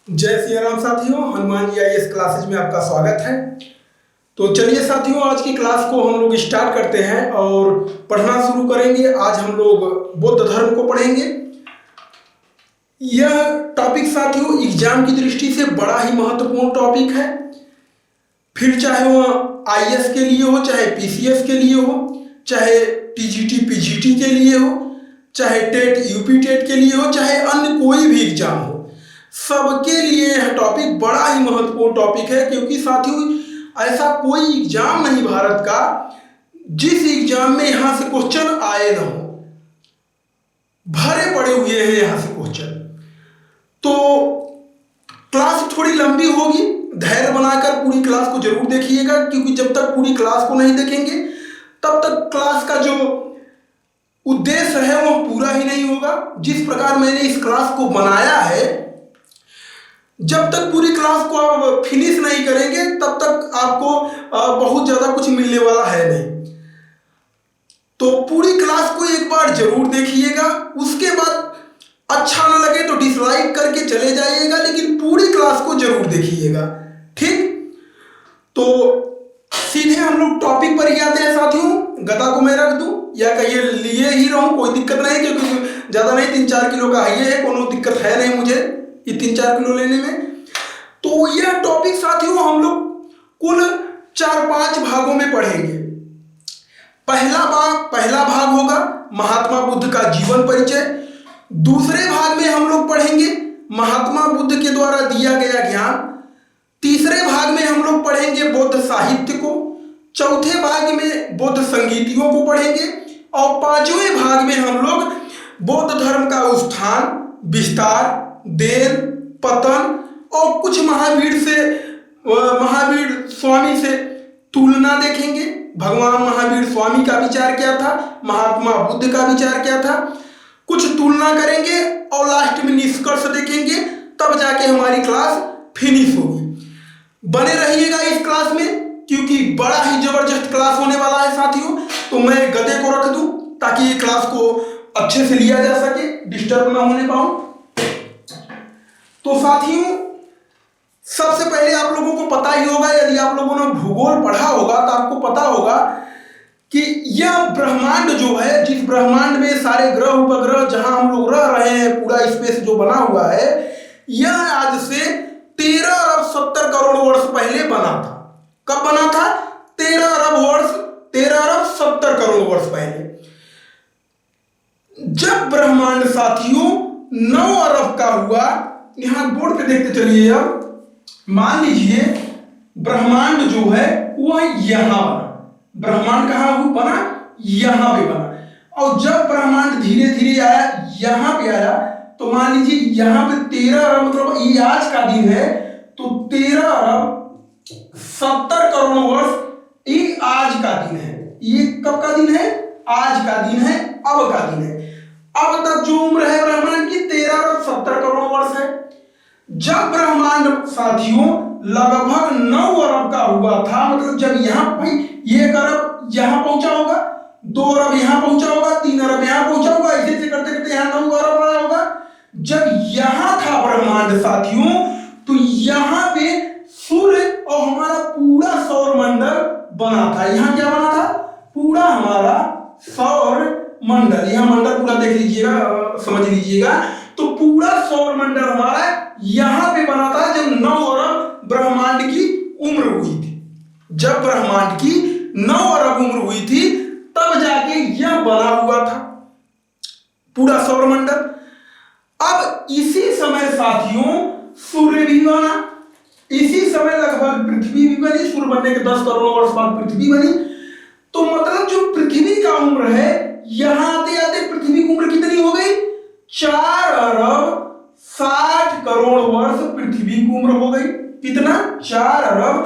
जय श्री राम साथियों, Hanuman ji IAS classes में आपका स्वागत है। तो चलिए साथियों, आज की क्लास को हम लोग स्टार्ट करते हैं और पढ़ना शुरू करेंगे। आज हम लोग बौद्ध धर्म को पढ़ेंगे। यह टॉपिक साथियों एग्जाम की दृष्टि से बड़ा ही महत्वपूर्ण टॉपिक है। फिर चाहे वह आईएएस के लिए हो, चाहे पीसीएस के लिए हो, चाहे टीजीटी पीजीटी के लिए हो, चाहे टेट यूपी टेट के लिए हो, चाहे अन्य कोई भी एग्जाम हो, सबके लिए यह टॉपिक बड़ा ही महत्वपूर्ण टॉपिक है। क्योंकि साथियों ऐसा कोई एग्जाम नहीं भारत का जिस एग्जाम में यहां से क्वेश्चन आए ना हो, भरे पड़े हुए हैं यहां से क्वेश्चन। तो क्लास थोड़ी लंबी होगी, धैर्य बनाकर पूरी क्लास को जरूर देखिएगा, क्योंकि जब तक पूरी क्लास को नहीं देखेंगे तब तक क्लास का जो उद्देश्य है वो पूरा ही नहीं होगा। जिस प्रकार मैंने इस क्लास को बनाया है, जब तक पूरी क्लास को आप फिनिश नहीं करेंगे तब तक आपको बहुत ज्यादा कुछ मिलने वाला है नहीं। तो पूरी क्लास को एक बार जरूर देखिएगा, उसके बाद अच्छा ना लगे तो डिसलाइक करके चले जाइएगा, लेकिन पूरी क्लास को जरूर देखिएगा, ठीक। तो सीधे हम लोग टॉपिक पर ही आते हैं साथियों। गदा को मैं रख दूं या कहिए लिए ही रहूं, कोई दिक्कत नहीं, क्योंकि ज्यादा नहीं 3-4 किलो का है, कोनो दिक्कत है नहीं मुझे ये 3-4 किलो लेने में। तो यह टॉपिक साथियों हम लोग कुल 4-5 भागों में पढ़ेंगे। पहला भाग होगा महात्मा बुद्ध का जीवन परिचय। दूसरे भाग में हम लोग पढ़ेंगे महात्मा बुद्ध के द्वारा दिया गया ज्ञान। तीसरे भाग में हम लोग पढ़ेंगे बौद्ध साहित्य को। चौथे भाग में बौद्ध संगीतियों को पढ़ेंगे और 5वें भाग में हम लोग बौद्ध धर्म का उत्थान, विस्तार, देन, पतन और कुछ महावीर स्वामी से तुलना देखेंगे। भगवान महावीर स्वामी का विचार क्या था, महात्मा बुद्ध का विचार क्या था, कुछ तुलना करेंगे और लास्ट में निष्कर्ष देखेंगे, तब जाके हमारी क्लास फिनिश होगी। बने रहिएगा इस क्लास में, क्योंकि बड़ा ही जबरदस्त क्लास होने वाला है साथियों। तो मैं गधे को रख दूं ताकि ये क्लास को अच्छे से लिया जा सके, डिस्टर्ब ना होने पाऊं। तो साथियों सबसे पहले आप लोगों को पता ही होगा, यदि आप लोगों ने भूगोल पढ़ा होगा तो आपको पता होगा कि यह ब्रह्मांड जो है, जिस ब्रह्मांड में सारे ग्रह उपग्रह जहां हम लोग रह रहे हैं, पूरा स्पेस जो बना हुआ है, यह आज से 13 अरब 70 करोड़ वर्ष पहले बना था। कब बना था? 13 अरब 70 करोड़ वर्ष पहले। जब ब्रह्मांड साथियों 9 अरब का हुआ, यहां बोर्ड पे देखते चलिए। अब मान लीजिए ब्रह्मांड जो है वह यहां बना। ब्रह्मांड कहां बना? यहां पे बना। और जब ब्रह्मांड धीरे धीरे आया, यहां पे आया, तो मान लीजिए यहां पे 13 अरब, मतलब ये आज का दिन है, तो 13 अरब 70 करोड़ वर्ष ये आज का दिन है। ये कब का दिन है? आज का दिन है, अब का दिन है। अब तक जो उम्र है ब्रह्मांड की 13 अरब 70 करोड़ वर्ष है। जब ब्रह्मांड साथियों लगभग 9 अरब का हुआ था, मतलब जब यहां भाई 1 अरब यहां पहुंचा होगा, 2 अरब यहां पहुंचा होगा, 3 अरब यहां पहुंचा होगा, ऐसे करते करते यहां 9 अरब आया होगा। जब यहां था ब्रह्मांड साथियों, तो यहां पे सूर्य और हमारा पूरा सौर मंडल बना था। यहां क्या बना था? पूरा हमारा सौर मंडल। यहां मंडल पूरा देख लीजिएगा, समझ लीजिएगा। तो पूरा सौर मंडल हमारा यहां पे बना था जब 9 अरब ब्रह्मांड की उम्र हुई थी। जब ब्रह्मांड की 9 अरब उम्र हुई थी, तब जाके यह बना हुआ था पूरा सौर मंडल। अब इसी समय साथियों सूर्य भी बना, इसी समय लगभग पृथ्वी भी बनी। सूर्य बनने के 10 करोड़ वर्ष बाद पृथ्वी बनी। तो मतलब जो पृथ्वी का उम्र है, यहां आते आते पृथ्वी की उम्र कितनी हो गई? 4 अरब 60 करोड़ वर्ष पृथ्वी की उम्र हो गई। कितना? 4 अरब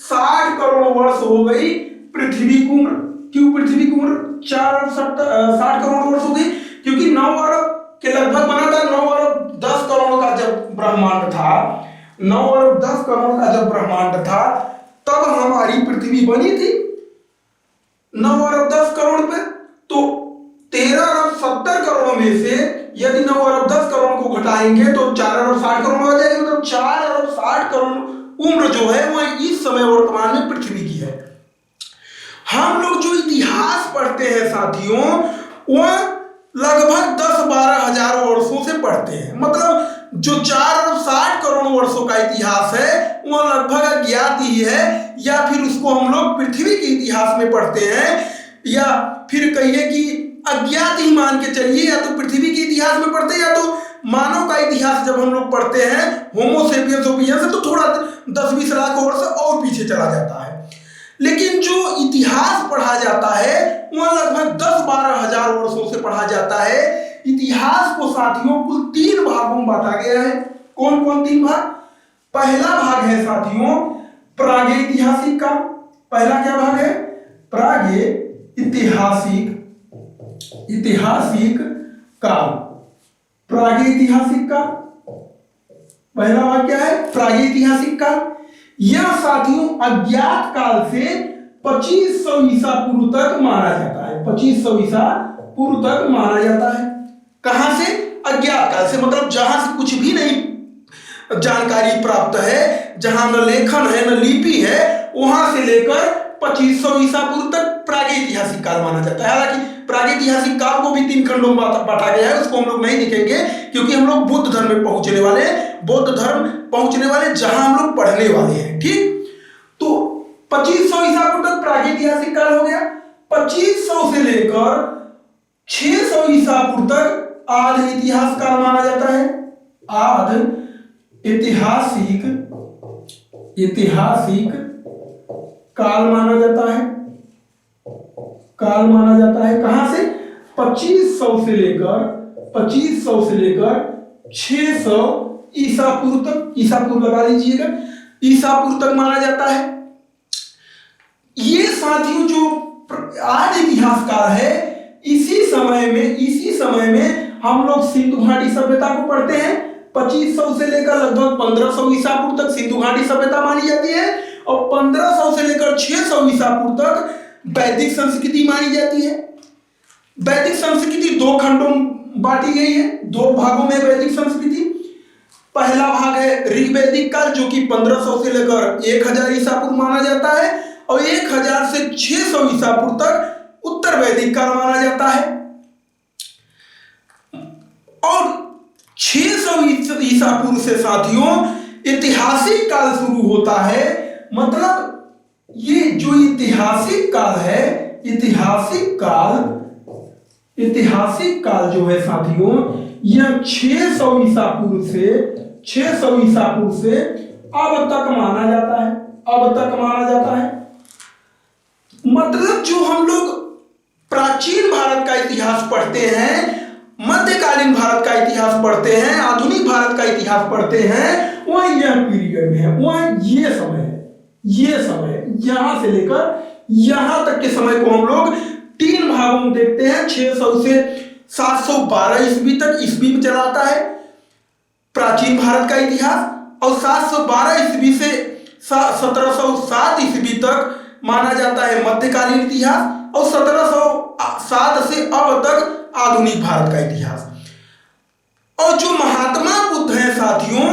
60 करोड़ वर्ष हो गई पृथ्वी की उम्र। क्यों पृथ्वी की उम्र 4 अरब 60 करोड़ वर्ष हो गई? क्योंकि 9 अरब के लगभग बना था। 9 अरब 10 करोड़ का जब ब्रह्मांड था, 9 अरब 10 करोड़ का जब ब्रह्मांड था, तब हमारी पृथ्वी बनी थी 9 अरब 10 करोड़ पे। तो 13 अरब 70 करोड़ में से यदि 9 अरब 10 करोड़ को घटाएंगे तो 4 अरब 60 करोड़ आ जाएगा। मतलब 4 उम्र जो है वह इस समय वर्तमान में पृथ्वी की है। हम लोग जो इतिहास पढ़ते हैं साथियों, वह लगभग 10-12 हजार वर्षों से पढ़ते हैं। मतलब जो 460 करोड़ वर्षों का इतिहास है वह लगभग अज्ञात ही है, या फिर उसको हम लोग पृथ्वी के इतिहास में पढ़ते हैं, या फिर कहिए कि अज्ञात ही मान के चलिए। या तो पृथ्वी के इतिहास में पढ़ते हैं, या तो मानव का इतिहास जब हम लोग पढ़ते हैं होमो सेपियंस ओपियंस, तो थोड़ा 10-20 लाख वर्ष और पीछे चला जाता है। लेकिन जो इतिहास पढ़ा जाता है वह लगभग 10-12 हजार वर्षों से पढ़ा जाता है। इतिहास को साथियों कुल 3 भागों में बांटा गया है। कौन कौन 3 भाग? पहला भाग है साथियों प्रागैतिहासिक काल। पहला क्या भाग है? प्रागैतिहासिक काल। प्रागैतिहासिक काल पहला भाग क्या है? प्रागैतिहासिक काल। यह साथियों अज्ञात काल से 2500 ईसा पूर्व तक माना जाता है। 2500 ईसा पूर्व तक माना जाता है। कहां से? अज्ञात काल से, मतलब जहां से कुछ भी नहीं जानकारी प्राप्त है, जहां न लेखन है न लिपि है, वहां से लेकर 2500 ईसा पूर्व तक प्रागैतिहासिक काल माना जाता है। हालांकि प्रागैतिहासिक काल को भी 3 खंडों में बांटा गया है, उसको हम लोग नहीं देखेंगे क्योंकि हम लोग बुद्ध धर्म में पहुंचने वाले, बौद्ध धर्म पहुंचने वाले, जहां हम लोग पढ़ने वाले हैं। ठीक, तो 2500 ईसा पूर्व तक प्रागैतिहासिक काल हो गया। 2500 से लेकर 600 ईसा पूर्व तक आदि इतिहास काल माना जाता है। आदि ऐतिहासिक काल माना जाता है। काल माना जाता है कहां से? 2500 से लेकर 600 ईसा पूर्व तक, ईसा पूर्व लगा लीजिएगा, ईसा पूर्व तक माना जाता है। ये साथियों जो आदि इतिहास काल है, इसी समय में हम लोग सिंधु घाटी सभ्यता को पढ़ते हैं। 2500 से लेकर लगभग 1500 ईसा पूर्व तक सिंधु घाटी सभ्यता मानी जाती है, और 1500 से लेकर 600 ईसा पूर्व तक वैदिक संस्कृति मानी जाती है। वैदिक संस्कृति 2 खंडों में बांटी गई है, 2 भागों में वैदिक संस्कृति। पहला भाग है ऋग्वैदिक काल, जो कि 1500 से लेकर 1000 ईसा पूर्व माना जाता है, और 1000 से 600 ईसा पूर्व तक उत्तर वैदिक काल माना जाता है। और 600 ईसा पूर्व से साथियों ऐतिहासिक काल शुरू होता है। मतलब ये जो ऐतिहासिक काल है, ऐतिहासिक काल जो है साथियों, यह 600 ईसा पूर्व से अब तक माना जाता है। मतलब जो हम लोग प्राचीन भारत का इतिहास पढ़ते हैं, मध्यकालीन भारत का इतिहास पढ़ते हैं, आधुनिक भारत का इतिहास पढ़ते हैं, वह यह पीरियड में है, वह ये समय यहां से लेकर यहां तक के समय को हम लोग 3 भागों में देखते हैं। 600 से 712 ईस्वी तक ईस्वी में चलाता है प्राचीन भारत का इतिहास, और 712 ईस्वी से 1707 ईस्वी तक माना जाता है मध्यकालीन इतिहास, और 1707 से अब तक आधुनिक भारत का इतिहास। और जो महात्मा बुद्ध हैं साथियों,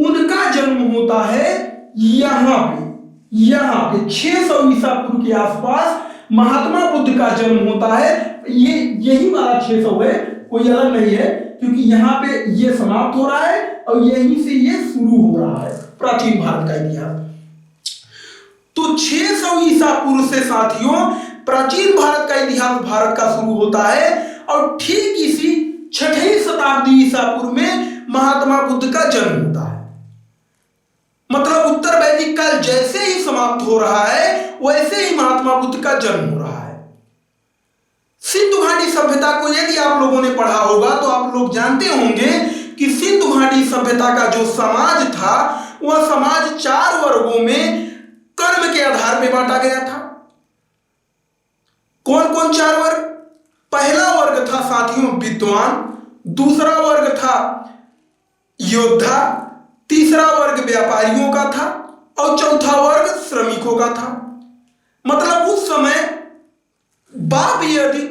उनका जन्म होता है यहाँ पे 600 ईसा पूर्व के आसपास महात्मा बुद्ध का जन्म होता है। ये यही वाला 600 है, कोई अलग नहीं है, क्योंकि यहाँ पे ये समाप्त हो रहा है और यहीं से ये शुरू हो रहा है प्राचीन भारत का इतिहास। तो 600 ईसा पूर्व से साथियों प्राचीन भारत का इतिहास भारत का शुरू होता है, और ठीक इसी 6वीं शताब्दी ईसा पूर्व में महात्मा बुद्ध का जन्म होता है। मतलब उत्तर वैदिक काल जैसे ही समाप्त हो रहा है, वैसे ही महात्मा बुद्ध का जन्म हो रहा है। सिंधु घाटी सभ्यता को यदि आप लोगों ने पढ़ा होगा तो आप लोग जानते होंगे कि सिंधु घाटी सभ्यता का जो समाज था, वह समाज 4 वर्गों में कर्म के आधार पर बांटा गया था। कौन कौन 4 वर्ग? पहला वर्ग था साथियों विद्वान, दूसरा वर्ग था योद्धा, तीसरा वर्ग व्यापारियों का था, और चौथा वर्ग श्रमिकों का था। मतलब उस समय बाप यदि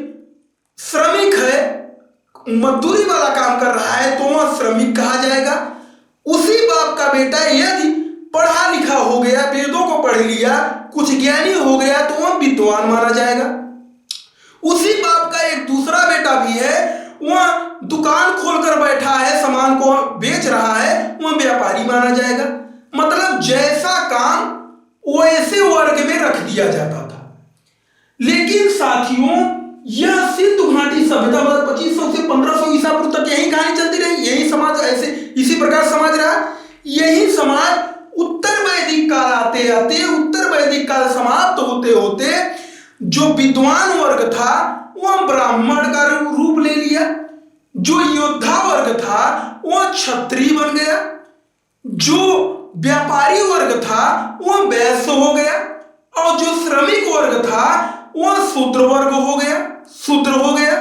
श्रमिक है, मजदूरी वाला काम कर रहा है, तो वह श्रमिक कहा जाएगा। उसी बाप का बेटा यदि पढ़ा लिखा लिया, कुछ ज्ञानी हो गया तो वह विद्वान माना जाएगा। उसी बाप का एक दूसरा बेटा भी है, वह दुकान खोलकर बैठा है, सामान को बेच रहा है, वह व्यापारी माना जाएगा। मतलब जैसा काम वैसे वर्ग में रख दिया जाता था। लेकिन साथियों, यह सिंधु घाटी सभ्यता 2500 से 1500 ईसा पूर्व तक यही कहानी चलती रही, यही समाज ऐसे इसी प्रकार समाज रहा। यही समाज उत्तर वैदिक काल आते आते, उत्तर वैदिक काल समाप्त होते होते जो विद्वान वर्ग था वह ब्राह्मण का रूप ले लिया, जो योद्धा वर्ग था वह क्षत्रिय बन गया, जो व्यापारी वर्ग था वह वैश्य हो गया, और जो श्रमिक वर्ग था वह शूद्र वर्ग हो गया, शूद्र हो गया।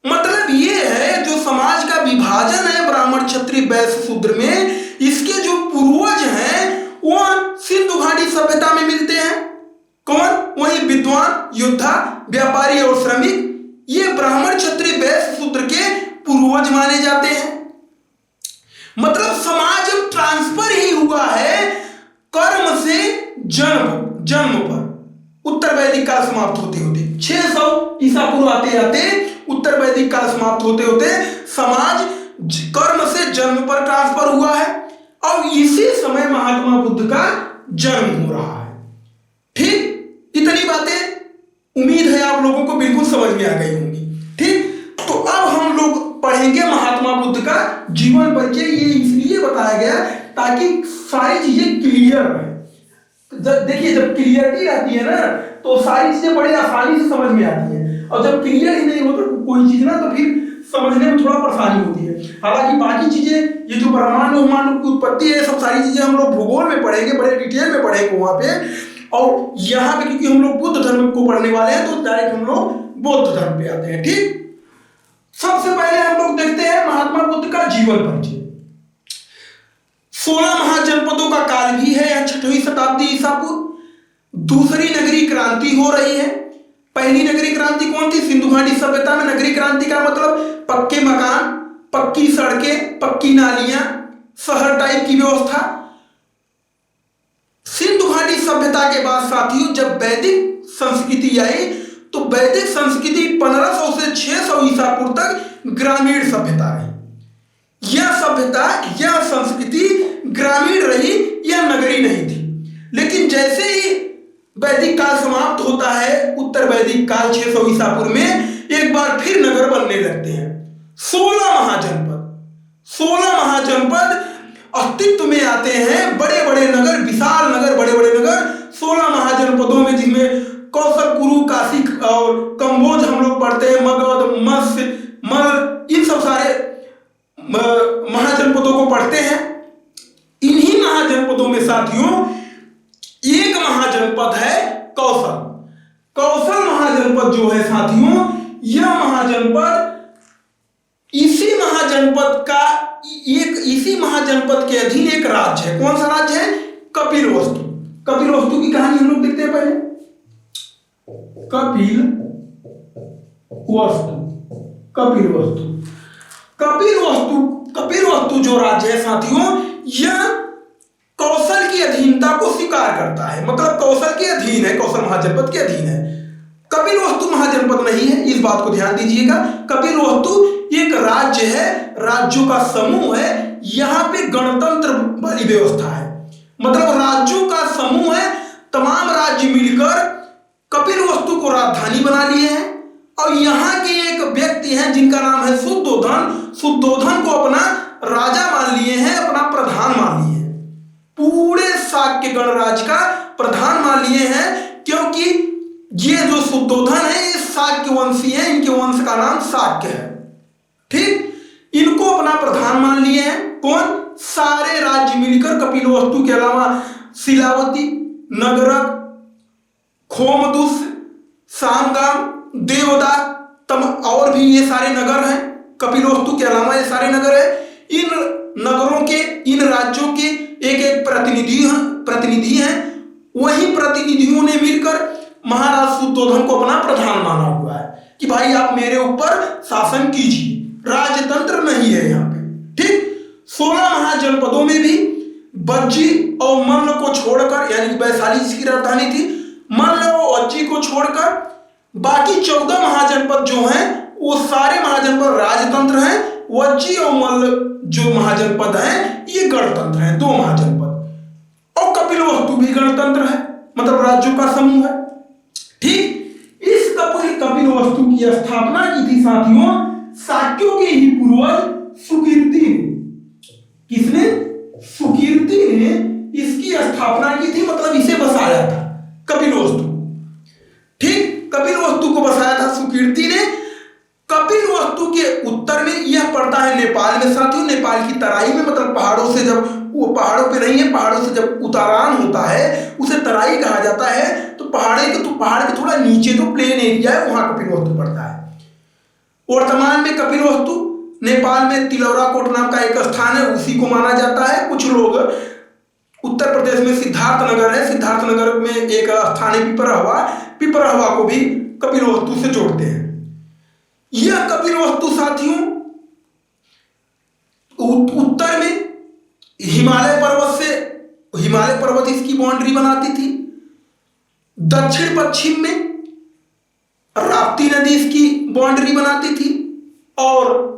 मतलब ये है जो समाज का विभाजन है ब्राह्मण क्षत्रिय वैश्य शूद्र में, इसके जो पूर्वज हैं वह सिंधु घाटी सभ्यता में मिलते हैं। कौन? वही विद्वान, योद्धा, व्यापारी और श्रमिक, ये ब्राह्मण क्षत्रिय वैश्य शूद्र के पूर्वज माने जाते हैं। मतलब समाज ट्रांसफर ही हुआ है कर्म से जन्म पर। उत्तर वैदिक काल समाप्त होते होते 600 ईसा पूर्व आते आते उत्तर वैदिक काल समाप्त होते होते समाज कर्म से जन्म पर ट्रांसफर हुआ है, और इसी समय महात्मा बुद्ध का जन्म हो रहा है। ठीक, इतनी बातें उम्मीद है आप लोगों को बिल्कुल समझ में आ गई होंगी। ठीक, तो अब हम लोग पढ़ेंगे महात्मा बुद्ध का जीवन परिचय। ये इसलिए बताया गया ताकि सारी चीजें क्लियर रहे। देखिए, जब क्लियरिटी रहती है ना तो सारी चीजें बड़े आसानी से समझ में आती है, और जब क्लियर ही नहीं हो तो कोई चीज ना तो फिर समझने में थोड़ा परेशानी होती है। हालांकि बाकी चीजें, ये जो ब्रह्मांड ब्रह्मांड की उत्पत्ति है, सब सारी चीजें हम लोग भूगोल में पढ़ेंगे, बड़े डिटेल में पढ़ेंगे वहां पे। और यहाँ पे क्योंकि हम लोग बुद्ध धर्म को पढ़ने वाले हैं तो डायरेक्ट हम लोग बौद्ध धर्म पे आते हैं। ठीक, सबसे पहले हम लोग देखते हैं महात्मा बुद्ध का जीवन परिचय। 16 महाजनपदों का काल भी है, 6वीं शताब्दी ईसा पूर्व। दूसरी नगरी क्रांति हो रही है। पहली नगरी क्रांति कौन थी? सिंधु घाटी सभ्यता में नगरी क्रांति का मतलब पक्के मकान, पक्की सड़कें, पक्की नालियां, शहर टाइप की व्यवस्था। सिंधु घाटी सभ्यता के बाद साथियों जब वैदिक संस्कृति आई तो वैदिक संस्कृति 1500 से 600 ईसा पूर्व तक ग्रामीण सभ्यता रही। यह सभ्यता, यह संस्कृति ग्रामीण रही, यह नगरी नहीं थी। लेकिन जैसे ही वैदिक काल समाप्त होता है, उत्तर वैदिक काल 600 ईसा पूर्व में, एक बार फिर नगर बनने लगते हैं। 16 महाजनपद अस्तित्व में आते हैं। बड़े बड़े नगर, विशाल नगर, बड़े बड़े नगर 16 महाजनपदों में, जिसमें कौशल, कुरु, काशी और कंबोज हम लोग पढ़ते हैं, मगध, मत्स्य, मल, इन सब सारे महाजनपदों को पढ़ते हैं। इन्हीं महाजनपदों में साथियों एक महाजनपद है कौशल। कौशल महाजनपद जो है साथियों, यह महाजनपद इसी महाजनपद के अधीन एक राज्य है। कौन सा राज्य है? कपिलवस्तु। कपिलवस्तु की कहानी हम लोग देखते हैं पहले। कपिलवस्तु जो राज्य है साथियों, यह कौशल की अधीनता को स्वीकार करता है। मतलब कौशल के अधीन है, कौशल महाजनपद के अधीन है। कपिलवस्तु महाजनपद नहीं है, इस बात को ध्यान दीजिएगा। कपिलवस्तु एक राज्य है, राज्यों का समूह है। यहां पे गणतंत्र वाली व्यवस्था है, मतलब राज्यों का समूह है। तमाम राज्य मिलकर कपिलवस्तु को राजधानी बना लिए हैं, और यहाँ के एक व्यक्ति हैं जिनका नाम है शुद्धोधन को अपना राजा मान लिए हैं, अपना प्रधान मान लिए हैं। पूरे शाक्य गणराज्य का प्रधान मान लिए हैं, क्योंकि ये जो शुद्धोधन है ये शाक्य वंशी है, इनके वंश का नाम शाक्य है। ठीक, इनको अपना प्रधान मान लिए हैं। कौन? सारे राज्य मिलकर कपिलवस्तु के अलावा शिलावती, नगरक, खोमदुस, सामगाम, देवदा, और भी ये सारे नगर हैं। कपिलवस्तु के अलावा ये सारे नगर हैं। इन नगरों के, इन राज्यों के एक एक प्रतिनिधि हैं। वही प्रतिनिधियों ने मिलकर महाराज शुद्धोधन को अपना प्रधान माना हुआ है कि भाई आप मेरे ऊपर शासन कीजिए। राजतंत्र नहीं है यहाँ पे। ठीक, 16 महाजनपदों में भी वज्जी और मल्ल को छोड़कर, यानी कि वैशाली जिसकी राजधानी थी, मल्ल और वज्जी को छोड़कर बाकी 14 महाजनपद जो हैं वो सारे महाजनपद राजतंत्र हैं। वज्जी और मल्ल जो महाजनपद हैं ये गणतंत्र हैं, 2 महाजनपद। और कपिलवस्तु भी गणतंत्र है, मतलब राज्यों का समूह है। ठीक, इस कपिलवस्तु की स्थापना की थी साथियों शाक्यों के ही पूर्वज सुकीर्ति ने। किसने? सुकीर्ति ने इसकी स्थापना की थी, मतलब इसे बसाया था कपिलवस्तु। ठीक, कपिलवस्तु को बसाया था सुकीर्ति ने। कपिलवस्तु के उत्तर में यह पड़ता है नेपाल में साथियों, नेपाल की तराई में, मतलब पहाड़ों से, जब वो पहाड़ों पे नहीं है, पहाड़ों से जब उतारान होता है उसे तराई कहा जाता है। तो पहाड़ के थोड़ा नीचे जो प्लेन एरिया है वहां कपिलवस्तु पड़ता है। वर्तमान में कपिलवस्तु नेपाल में तिलौराकोट नाम का एक स्थान है, उसी को माना जाता है। कुछ लोग उत्तर प्रदेश में सिद्धार्थनगर है, सिद्धार्थनगर में एक स्थान है पिपरहवा, पिपरहवा को भी कपिलवस्तु से जोड़ते हैं। यह कपिलवस्तु साथियों उत्तर में हिमालय पर्वत इसकी बाउंड्री बनाती थी। दक्षिण पश्चिम में राप्ती नदी इसकी बाउंड्री बनाती थी और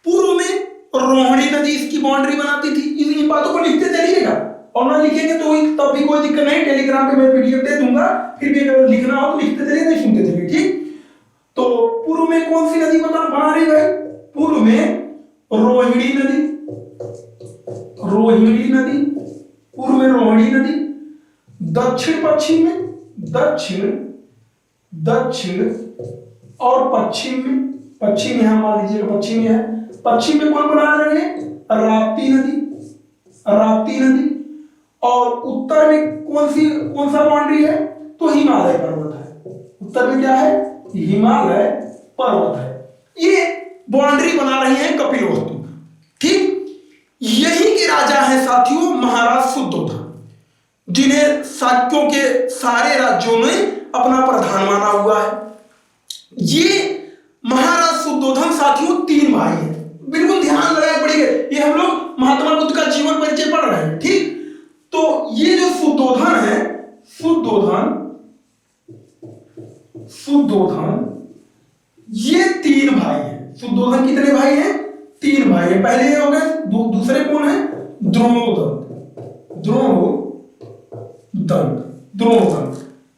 पूर्व में रोहिणी नदी इसकी बाउंड्री बनाती थी। इन बातों को लिखते चलिएगा, और ना लिखेंगे तो तब भी कोई दिक्कत नहीं, टेलीग्राम पे मैं पीडीएफ दे दूंगा, फिर भी अगर लिखना हो तो लिखते चलिए, नहीं सुनते चलिए। ठीक, तो पूर्व में कौन सी नदी बना रही है? पूर्व में रोहिणी नदी, पूर्व में रोहिणी नदी। दक्षिण पश्चिम में दक्षिण और पश्चिम यहां मान लीजिएगा पश्चिम में है। पश्चिम में कौन बना रहे हैं? राप्ती नदी। और उत्तर में कौन सा बाउंड्री है? तो हिमालय पर्वत है। उत्तर में क्या है? हिमालय पर्वत है। ये बाउंड्री बना रही है कपिलवस्तु। ठीक, यही के राजा हैं साथियों महाराज शुद्धोधन, जिन्हें शाक्यों के सारे राज्यों में अपना प्रधान माना हुआ है। ये महाराज शुद्धोधन साथियों 3 भाई हैं। बिल्कुल ध्यान लगाए पड़ेगा, ये हम लोग महात्मा बुद्ध का जीवन परिचय पढ़ रहे हैं। ठीक, तो ये जो शुद्धोधन है, शुद्धोधन ये 3 भाई हैं। शुद्धोधन कितने भाई हैं? 3 भाई हैं। पहले ये हो गए, दूसरे कौन है? द्रोणोदंत।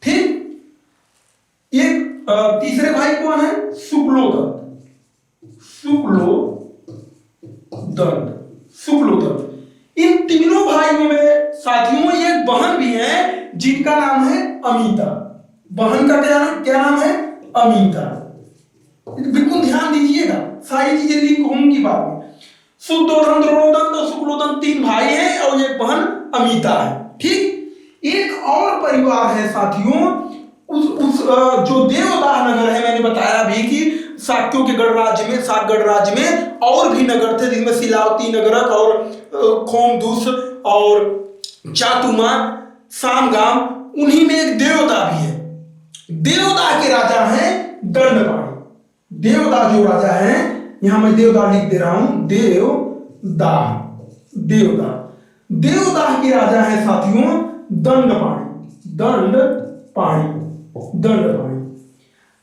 ठीक, एक तीसरे भाई कौन है? शुक्लोदंत। इन तीनों भाइयों में साथियों एक बहन भी है जिनका नाम है अमिता। बहन का क्या नाम है? अमिता। बिल्कुल ध्यान दीजिएगा, सारी चीजें लिंक होंगी बाद में। शुद्धोधन, द्रोणोदंत और शुक्लोदंत 3 भाई हैं और एक बहन अमिता है। ठीक, एक और परिवार है साथियों, उस जो देवदाह नगर है, मैंने बताया भी कि शाक्यों के सात गणराज्य में और भी नगर थे, जिनमें शिलावती नगरक और खोमदुस और चातुमा, सामगाम, उन्हीं में एक देवदाह भी है। देवदाह के राजा हैं दंडपाणि। देवदाह जो राजा हैं, यहां मैं देवदाह लिख दे रहा हूं, देवदाह के राजा हैं साथियों दंडपाणि।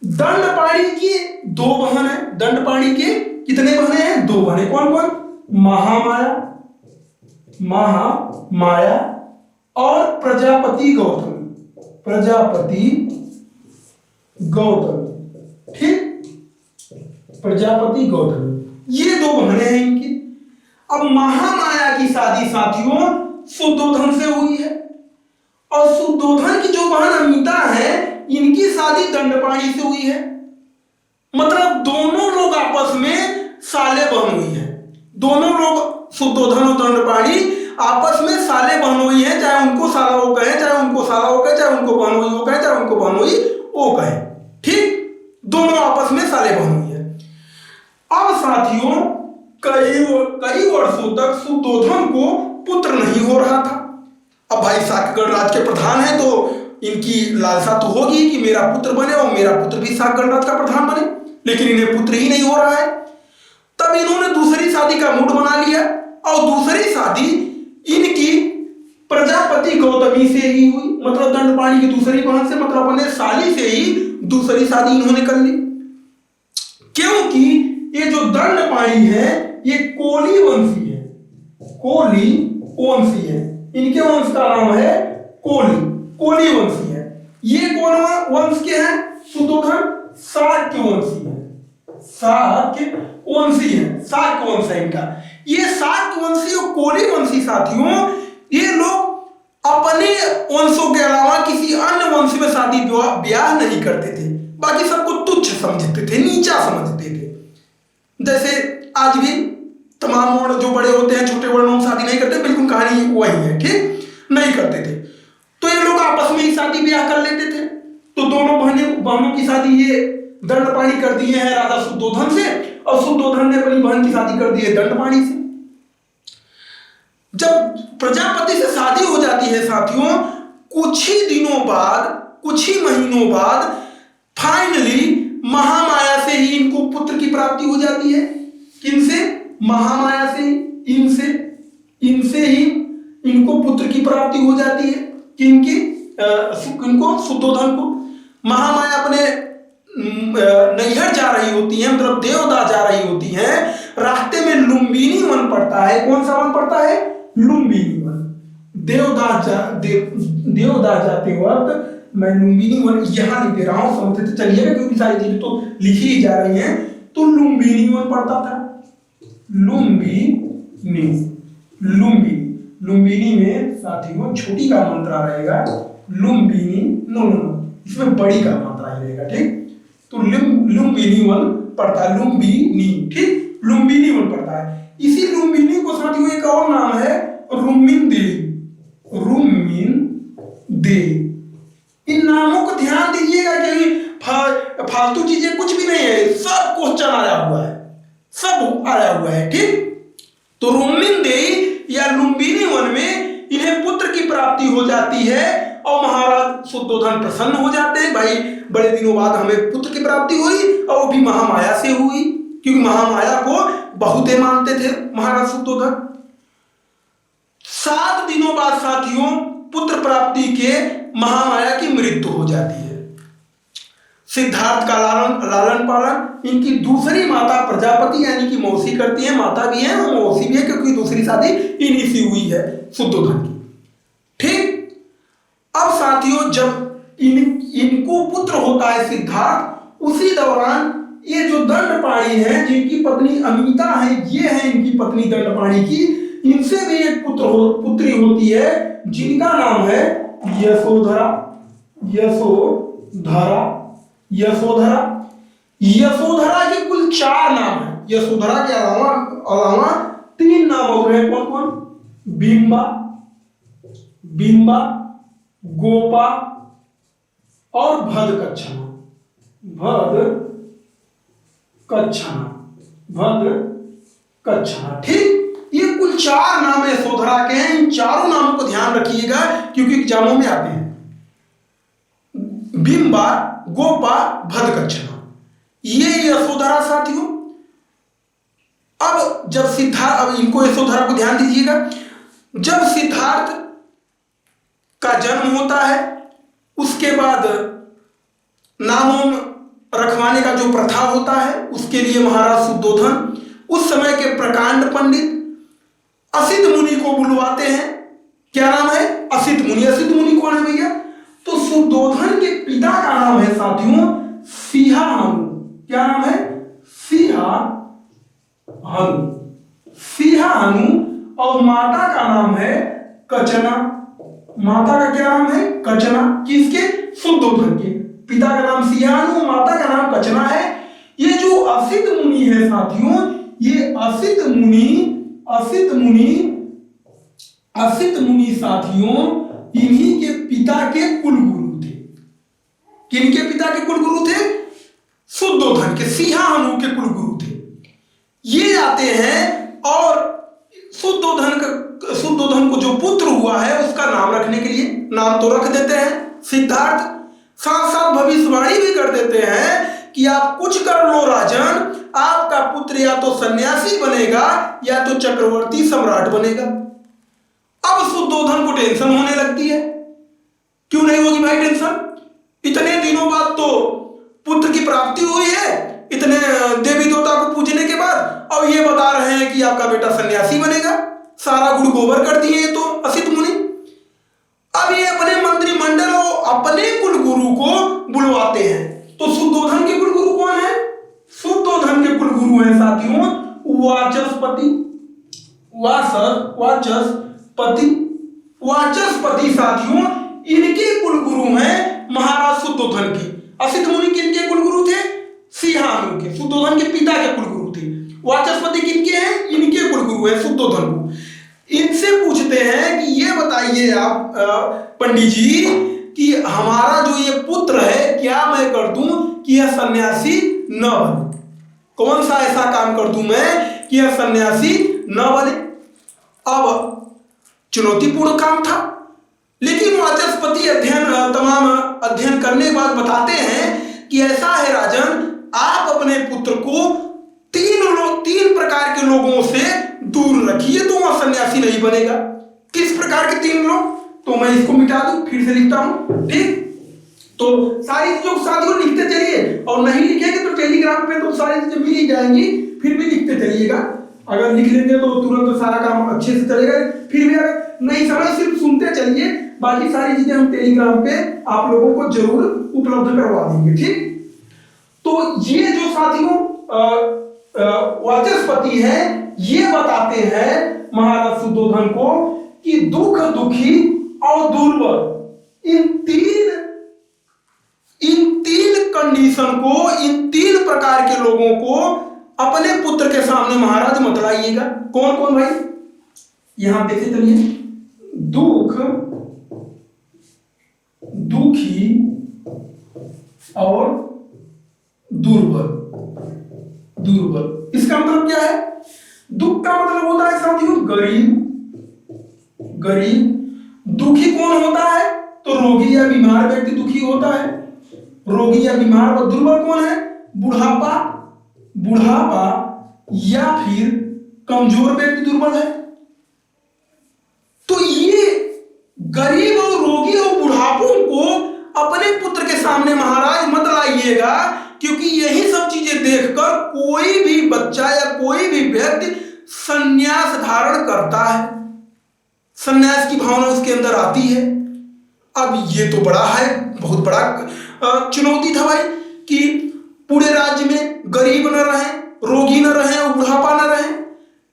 दंडपाणि की 2 बहन है। दंडपाणि के कितने बहने हैं? 2 बहने। कौन कौन? महामाया और प्रजापति गौतमी। ठीक, प्रजापति गौतमी, ये 2 बहनें हैं इनकी। अब महामाया की शादी साथियों शुद्धोधन से हुई है, और शुद्धोधन की जो बहन अमिता है, इनकी शादी दंडपाणि से हुई है। मतलब दोनों लोग आपस में साले बहन हुई है। दोनों लोग शुद्धोधन और दंडपाणि आपस में साले बहन हुई है, चाहे उनको साला वो कहे, चाहे उनको साला वो कहे, चाहे उनको बहन हुई वो कहे, चाहे उनको बहन हुई वो कहे। ठीक, दोनों आपस में साले बहन हुई है। अब साथियों कई वर्षों तक शुद्धोधन को पुत्र नहीं हो रहा था। अब भाई शाक्य गणराज्य के प्रधान है तो इनकी लालसा तो होगी कि मेरा पुत्र बने और मेरा पुत्र भी शाक्य गणराज्य का प्रधान बने, लेकिन इन्हें पुत्र ही नहीं हो रहा है। तब इन्होंने दूसरी शादी का मूड बना लिया और दूसरी शादी इनकी प्रजापति गौतमी से ही हुई, मतलब दंडपाणी की दूसरी बहन से, मतलब अपने साली से ही दूसरी शादी इन्होंने कर ली। क्योंकि ये जो दंडपाणी है ये कोली वंशी है, कोली वंशी है, इनके वंश का नाम है कोली, कोली वंशी है। ये कौन वंश के हैं? सुद्धोधन शाक्य वंशी है, शाक्य वंशी है, शाक्य वंश है इनका। ये शाक्य वंशी और कोली वंशी साथियों, ये लोग अपने वंशों के अलावा किसी अन्य वंश में शादी ब्याह नहीं करते थे, बाकी सबको तुच्छ समझते थे, नीचा समझते थे। जैसे आज भी तमाम वर्ण जो बड़े होते हैं छोटे वर्णों में शादी नहीं करते, बिल्कुल कहानी वही है, ठीक, नहीं करते थे। तो ये लोग आपस में ही शादी ब्याह कर लेते थे। तो दोनों बहनों की शादी ये दंडपाणी कर दिए हैं राजा शुद्धोधन से, और शुद्धोधन ने अपनी बहन की शादी कर दी है दंडपाणी से। जब प्रजापति से शादी हो जाती है साथियों, कुछ ही दिनों बाद, कुछ ही महीनों बाद फाइनली महामाया से ही इनको पुत्र की प्राप्ति हो जाती है। किनसे? महामाया से, इनसे ही इनको पुत्र की प्राप्ति हो जाती है। किनकी? इनको, शुद्धोधन को। महामाया अपने नैहर जा रही होती है, मतलब देवदास जा रही होती है। रास्ते में लुम्बिनी वन पड़ता है। कौन सा वन पड़ता है? लुम्बिनी वन। देवदास जाते वक्त मैं लुम्बिनी वन यहाँ लिख दे रहा हूँ, समझते तो चलिएगा, क्योंकि सारी चीजें तो लिखी ही जा रही हैं। तो लुम्बिनी वन पड़ता था। लुम्बिनी में साथियों छोटी का मात्रा रहेगा, लुम्बिनी, नो, इसमें बड़ी का मात्रा ही रहेगा, ठीक। तो लुम्बिनी वन पड़ता है, लुम्बिनी, ठीक, लुम्बिनी वन पड़ता है। इसी लुम्बिनी को साथियों एक और नाम है रुम्मिन देवी। इन नामों को ध्यान दीजिएगा कि फालतू चीजें कुछ भी नहीं है, सब क्वेश्चन आया हुआ है, सब आया हुआ है, ठीक। तो रुम्मिन देवी या लुम्बिनी वन में इन्हें पुत्र की प्राप्ति हो जाती है और महाराज शुद्धोधन प्रसन्न हो जाते हैं। भाई बड़े दिनों बाद हमें पुत्र की प्राप्ति हुई, और वो भी महामाया से हुई, क्योंकि महामाया को बहुते मानते थे महाराज शुद्धोधन। 7 दिनों बाद साथियों पुत्र प्राप्ति के महामाया की मृत्यु हो जाती है। सिद्धार्थ का लालन पालन इनकी दूसरी माता प्रजापति यानी कि मौसी करती है, माता भी है और मौसी भी है, क्योंकि दूसरी शादी इन्हीं से हुई है शुद्धोधन की, ठीक। अब साथियों जब इनको पुत्र होता है सिद्धार्थ, उसी दौरान ये जो दंडपाणी है, जिनकी पत्नी अमिता है, ये है इनकी पत्नी दंडपाणी की, इनसे भी एक पुत्री होती है जिनका नाम है यशोधरा। यशोधरा के कुल 4 नाम है। यशोधरा के अलावा 3 नाम और हैं। कौन कौन? बिंबा, गोपा और भद्रकच्छना, ठीक। ये कुल 4 नाम यशोधरा के हैं। इन चारों नामों को ध्यान रखिएगा, क्योंकि एग्जामों में आते हैं। बिंबा, गोपा, भद्रकच्छना, ये यशोधरा साथियों। अब इनको यशोधरा को ध्यान दीजिएगा। जब सिद्धार्थ का जन्म होता है, उसके बाद नामों रखवाने का जो प्रथा होता है, उसके लिए महाराज शुद्धोधन उस समय के प्रकांड पंडित असित मुनि को बुलवाते हैं। क्या नाम है? असित मुनि। असित मुनि कौन है भैया? तो शुद्धोधन के पिता का नाम है साथियों सिंहानु। क्या नाम है? सिंहानु। और माता का नाम है कचना। माता का क्या नाम है? कचना। किसके? शुद्धोधन के। पिता का नाम सिंहानु, माता का नाम कचना है। ये जो असित मुनि है साथियों, ये असित मुनि साथियों इन्हीं के पिता के कुलगुरु थे। किनके पिता के कुलगुरु थे? शुद्धोधन के, सिंहानु के कुलगुरु थे। ये आते हैं और शुद्धोधन को जो पुत्र हुआ है उसका नाम रखने के लिए नाम तो रख देते हैं सिद्धार्थ, साथ साथ भविष्यवाणी भी कर देते हैं कि आप कुछ कर लो राजन, आपका पुत्र या तो सन्यासी बनेगा या तो चक्रवर्ती सम्राट बनेगा। अब शुद्धोधन को टेंशन होने लगती है। क्यों नहीं होगी भाई टेंशन? इतने दिनों बाद तो पुत्र की प्राप्ति हुई है, इतने देवी देवता को पूजने के बाद, और ये बता रहे हैं कि आपका बेटा सन्यासी बनेगा। सारा गुड़ गोबर कर दिए तो असित मुनि। अब ये अपने मंत्रिमंडल और अपने कुलगुरु को बुलवाते हैं। तो शुद्धोधन के कुलगुरु कौन है? शुद्धोधन के कुलगुरु हैं साथियों वाचस्पति। वाचस्पति साथियों इनके कुलगुरु हैं महाराज शुद्धोधन के। असित मुनि किनके कुलगुरु थे? सिंहानु के, शुद्धोधन के पिता के कुलगुरु थे। वाचस्पति किनके हैं? इनके कुलगुरु हैं शुद्धोधन को। इनसे पूछते हैं कि ये बताइए आप पंडित जी कि हमारा जो ये पुत्र है क्या मैं कर दूं कि यह सन्यासी न बने? कौन सा ऐसा काम कर दूं मैं कि यह सन्यासी न बने? अब चुनौतीपूर्ण काम था, लेकिन वाचस्पति तमाम अध्ययन करने के बाद बताते हैं कि ऐसा है राजन, आप अपने पुत्र को तीन प्रकार के लोगों से दूर रखिए तो वह सन्यासी नहीं बनेगा। किस प्रकार के 3 लोग? तो मैं इसको मिटा दूं, फिर से लिखता हूं, ठीक? तो सारी चीजों साथियों लिखते चलिए, और नहीं लिखेंगे तो टेलीग्राम पे तो सारी चीजें मिल ही जाएंगी, फिर भी लिखते चलिएगा। अगर लिख लेंगे तो तुरंत सारा काम अच्छे से चलेगा। फिर भी अगर नहीं समझ सिर्फ सुनते चलिए, बाकी सारी चीजें हम टेलीग्राम पे आप लोगों को जरूर उपलब्ध करवा देंगे, ठीक? तो ये जो साथियों वाचस्पति है ये बताते हैं महाराज शुद्धोधन को कि दुख, दुखी और दुर्बल इन तीन कंडीशन को, इन 3 प्रकार के लोगों को अपने पुत्र के सामने महाराज मत लाइएगा। कौन कौन भाई? यहां देखे चलिए, दुख, दुखी और दुर्बल। इसका मतलब क्या है? दुख का मतलब होता है साथियों गरीब। दुखी कौन होता है? तो रोगी या बीमार व्यक्ति दुखी होता है, रोगी या बीमार। और दुर्बल कौन है? बुढ़ापा या फिर कमजोर व्यक्ति दुर्बल है। तो ये गरीब और रोगी और बुढ़ापों को अपने पुत्र के सामने महाराज मत लाइएगा, क्योंकि यही सब चीजें देखकर कोई भी बच्चा या कोई भी व्यक्ति संन्यास धारण करता है, संन्यास की भावना उसके अंदर आती है। अब ये तो बड़ा है, बहुत बड़ा चुनौती था भाई कि पूरे राज्य में गरीब न रहे, रोगी न रहे और बुढ़ापा न रहे।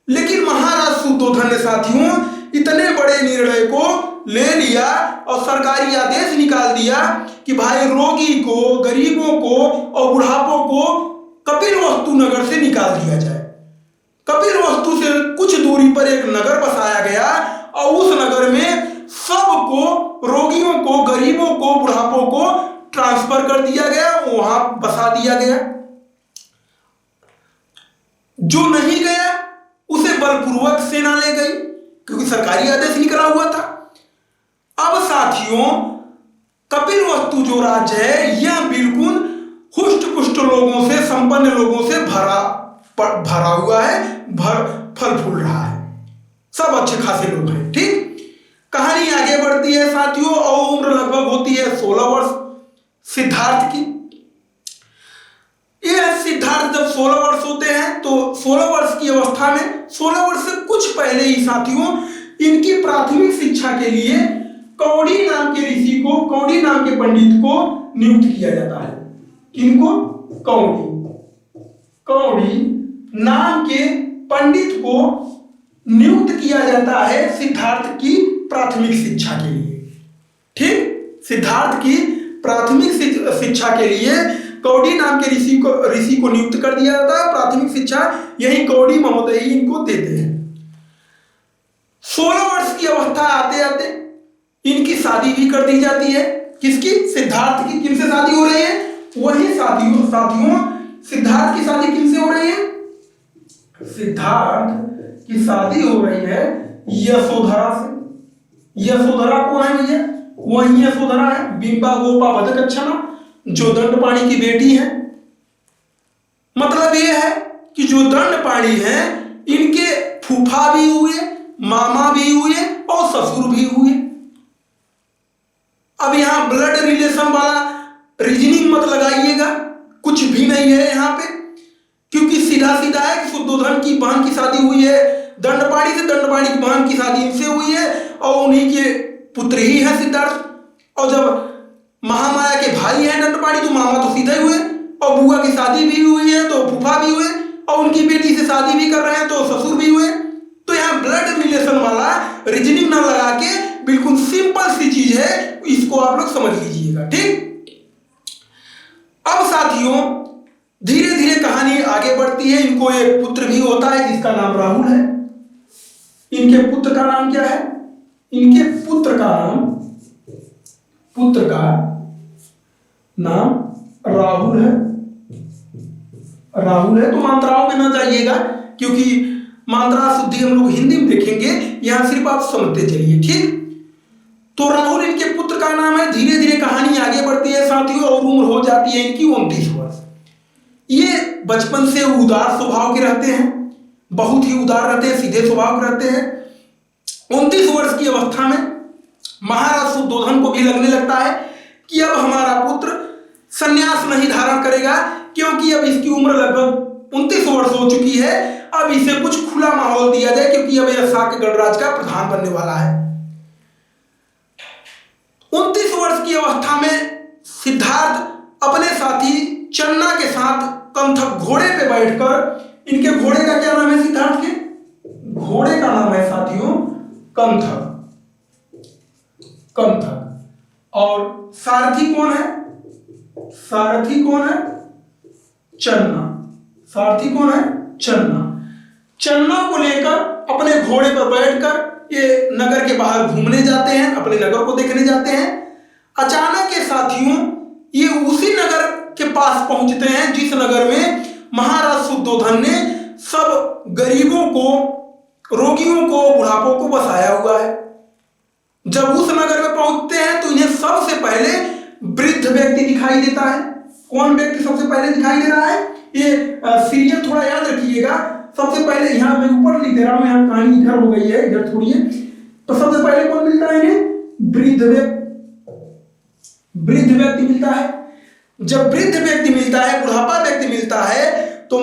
लेकिन महाराज शुद्धोधन ने साथियों इतने बड़े निर्णय को ले लिया और सरकारी आदेश निकाल दिया कि भाई रोगी को, गरीबों को और बुढ़ापों को कपिलवस्तु नगर से निकाल दिया जाए। कपिलवस्तु से कुछ दूरी पर एक नगर बसाया गया और उस नगर में सबको, रोगियों को, गरीबों को, बुढ़ापों को ट्रांसफर कर दिया गया, वहां बसा दिया गया। जो नहीं गया उसे बलपूर्वक सेना ले गई, क्योंकि सरकारी आदेश निकला हुआ था। अब साथियों कपिलवस्तु जो राज्य है यह बिल्कुल हुष्ट पुष्ट लोगों से, संपन्न लोगों से भरा हुआ है, फल फूल रहा है, सब अच्छे खासे लोग हैं, ठीक? कहानी आगे बढ़ती है साथियों और उम्र लगभग होती है 16 वर्ष सिद्धार्थ की। यह सिद्धार्थ जब 16 वर्ष होते हैं तो 16 वर्ष की अवस्था में, 16 वर्ष से कुछ पहले ही साथियों इनकी प्राथमिक शिक्षा के लिए कौड़ी नाम के ऋषि को, कौड़ी नाम के पंडित को नियुक्त किया जाता है। किनको? कौड़ी नाम के पंडित को नियुक्त किया जाता है सिद्धार्थ की प्राथमिक शिक्षा के लिए, ठीक? सिद्धार्थ की प्राथमिक शिक्षा के लिए कौड़ी नाम के ऋषि को नियुक्त कर दिया जाता है। प्राथमिक शिक्षा यही कौड़ी महोदय ही इनको देते हैं। 16 वर्ष की अवस्था आते आते इनकी शादी भी कर दी जाती है। किसकी? सिद्धार्थ की। किनसे शादी हो रही है? वही साथियों सिद्धार्थ की शादी किनसे हो रही है? सिद्धार्थ की शादी हो रही है यशोधरा से। यशोधरा कौन है भैया? वही यशोधरा है, बिंबा गोपा भदकच्छना, जो दंडपाणी की बेटी है। मतलब यह है कि जो दंडपाणी हैं इनके फूफा भी हुए, मामा भी हुए और ससुर भी हुए। अब यहां ब्लड रिलेशन वाला रीजनिंग मत लगाइएगा, कुछ भी नहीं है यहाँ पे, क्योंकि सीधा सीधा है कि शुद्धोधन की बहन की शादी हुई है दंडपाणी से, दंडपाणी की बहन की शादी इनसे हुई है और उन्हीं के पुत्र ही है सिद्धार्थ। और जब महामाया के भाई हैं दंडपाणी तो मामा तो सीधे हुए, और बुआ की शादी भी हुई है तो फूफा भी हुए, और उनकी बेटी से शादी भी कर रहे हैं तो ससुर भी हुए। तो यहाँ ब्लड रिलेशन वाला रीजनिंग ना लगा के बिल्कुल सिंपल सी चीज है, इसको आप लोग समझ लीजिएगा, ठीक। अब साथियों धीरे धीरे कहानी आगे बढ़ती है। इनको एक पुत्र भी होता है जिसका नाम राहुल है। इनके पुत्र का नाम क्या है? इनके पुत्र का नाम राहुल है। राहुल है तो मात्राओं में ना जाइएगा, क्योंकि मात्रा शुद्धि हम लोग हिंदी में देखेंगे, यहां सिर्फ आप समझते चलिए, ठीक। तो राहुल इनके पुत्र का नाम है। धीरे धीरे कहानी आगे बढ़ती है साथियों और उम्र हो जाती है इनकी 29 वर्ष। ये बचपन से उदार स्वभाव के रहते हैं, बहुत ही उदार रहते हैं, सीधे स्वभाव के रहते हैं। 29 वर्ष की अवस्था में महाराज शुद्धोधन को भी लगने लगता है कि अब हमारा पुत्र संन्यास नहीं धारण करेगा, क्योंकि अब इसकी उम्र लगभग 29 वर्ष हो चुकी है। अब इसे कुछ खुला माहौल दिया जाए, क्योंकि अब यह शाक्य गणराज का प्रधान बनने वाला है। 29 वर्ष की अवस्था में सिद्धार्थ अपने साथी चन्ना के साथ कंथक घोड़े पे बैठकर, इनके घोड़े का क्या नाम है? सिद्धार्थ के घोड़े का नाम है साथियों कंथक। और सारथी कौन है? सारथी कौन है? चन्ना। सारथी कौन है? चन्ना। चन्ना को लेकर अपने घोड़े पर बैठकर ये नगर के बाहर घूमने जाते हैं, अपने नगर को देखने जाते हैं। अचानक के साथियों ये उसी नगर के पास पहुंचते हैं जिस नगर में महाराज शुद्धोधन ने सब गरीबों को, रोगियों को, बुढ़ापों को बसाया हुआ है। जब उस नगर में पहुंचते हैं तो इन्हें सबसे पहले वृद्ध व्यक्ति दिखाई देता है। कौन व्यक्ति सबसे पहले दिखाई दे रहा है? ये सीरियल थोड़ा याद रखिएगा। सबसे पहले यहां मैं ऊपर लिख दे रहा हूं, यहां कहानी इधर हो गई है, इधर छोड़िए। तो सबसे पहले कौन मिलता है इन्हें? वृद्ध व्यक्ति मिलता है। जब वृद्ध व्यक्ति मिलता है, बुढ़ापा व्यक्ति मिलता है, तो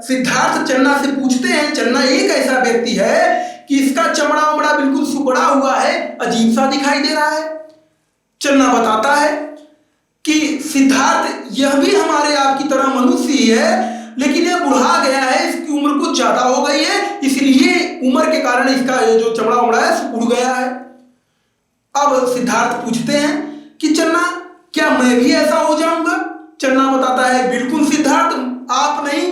सिद्धार्थ चन्ना से पूछते हैं, चन्ना एक ऐसा व्यक्ति है कि इसका चमड़ा उमड़ा बिल्कुल सुबड़ा हुआ है, अजीब सा दिखाई दे रहा है। चन्ना बताता है कि सिद्धार्थ यह भी हमारे आपकी तरह मनुष्य ही है, लेकिन यह बुढ़ा गया है, इसकी उम्र कुछ ज्यादा हो गई है, इसलिए उम्र के कारण इसका जो चमड़ा उमड़ा है सुकुड़ गया है। अब सिद्धार्थ पूछते हैं कि चन्ना क्या मैं भी ऐसा हो जाऊंगा? चन्ना बताता है बिल्कुल सिद्धार्थ, आप नहीं,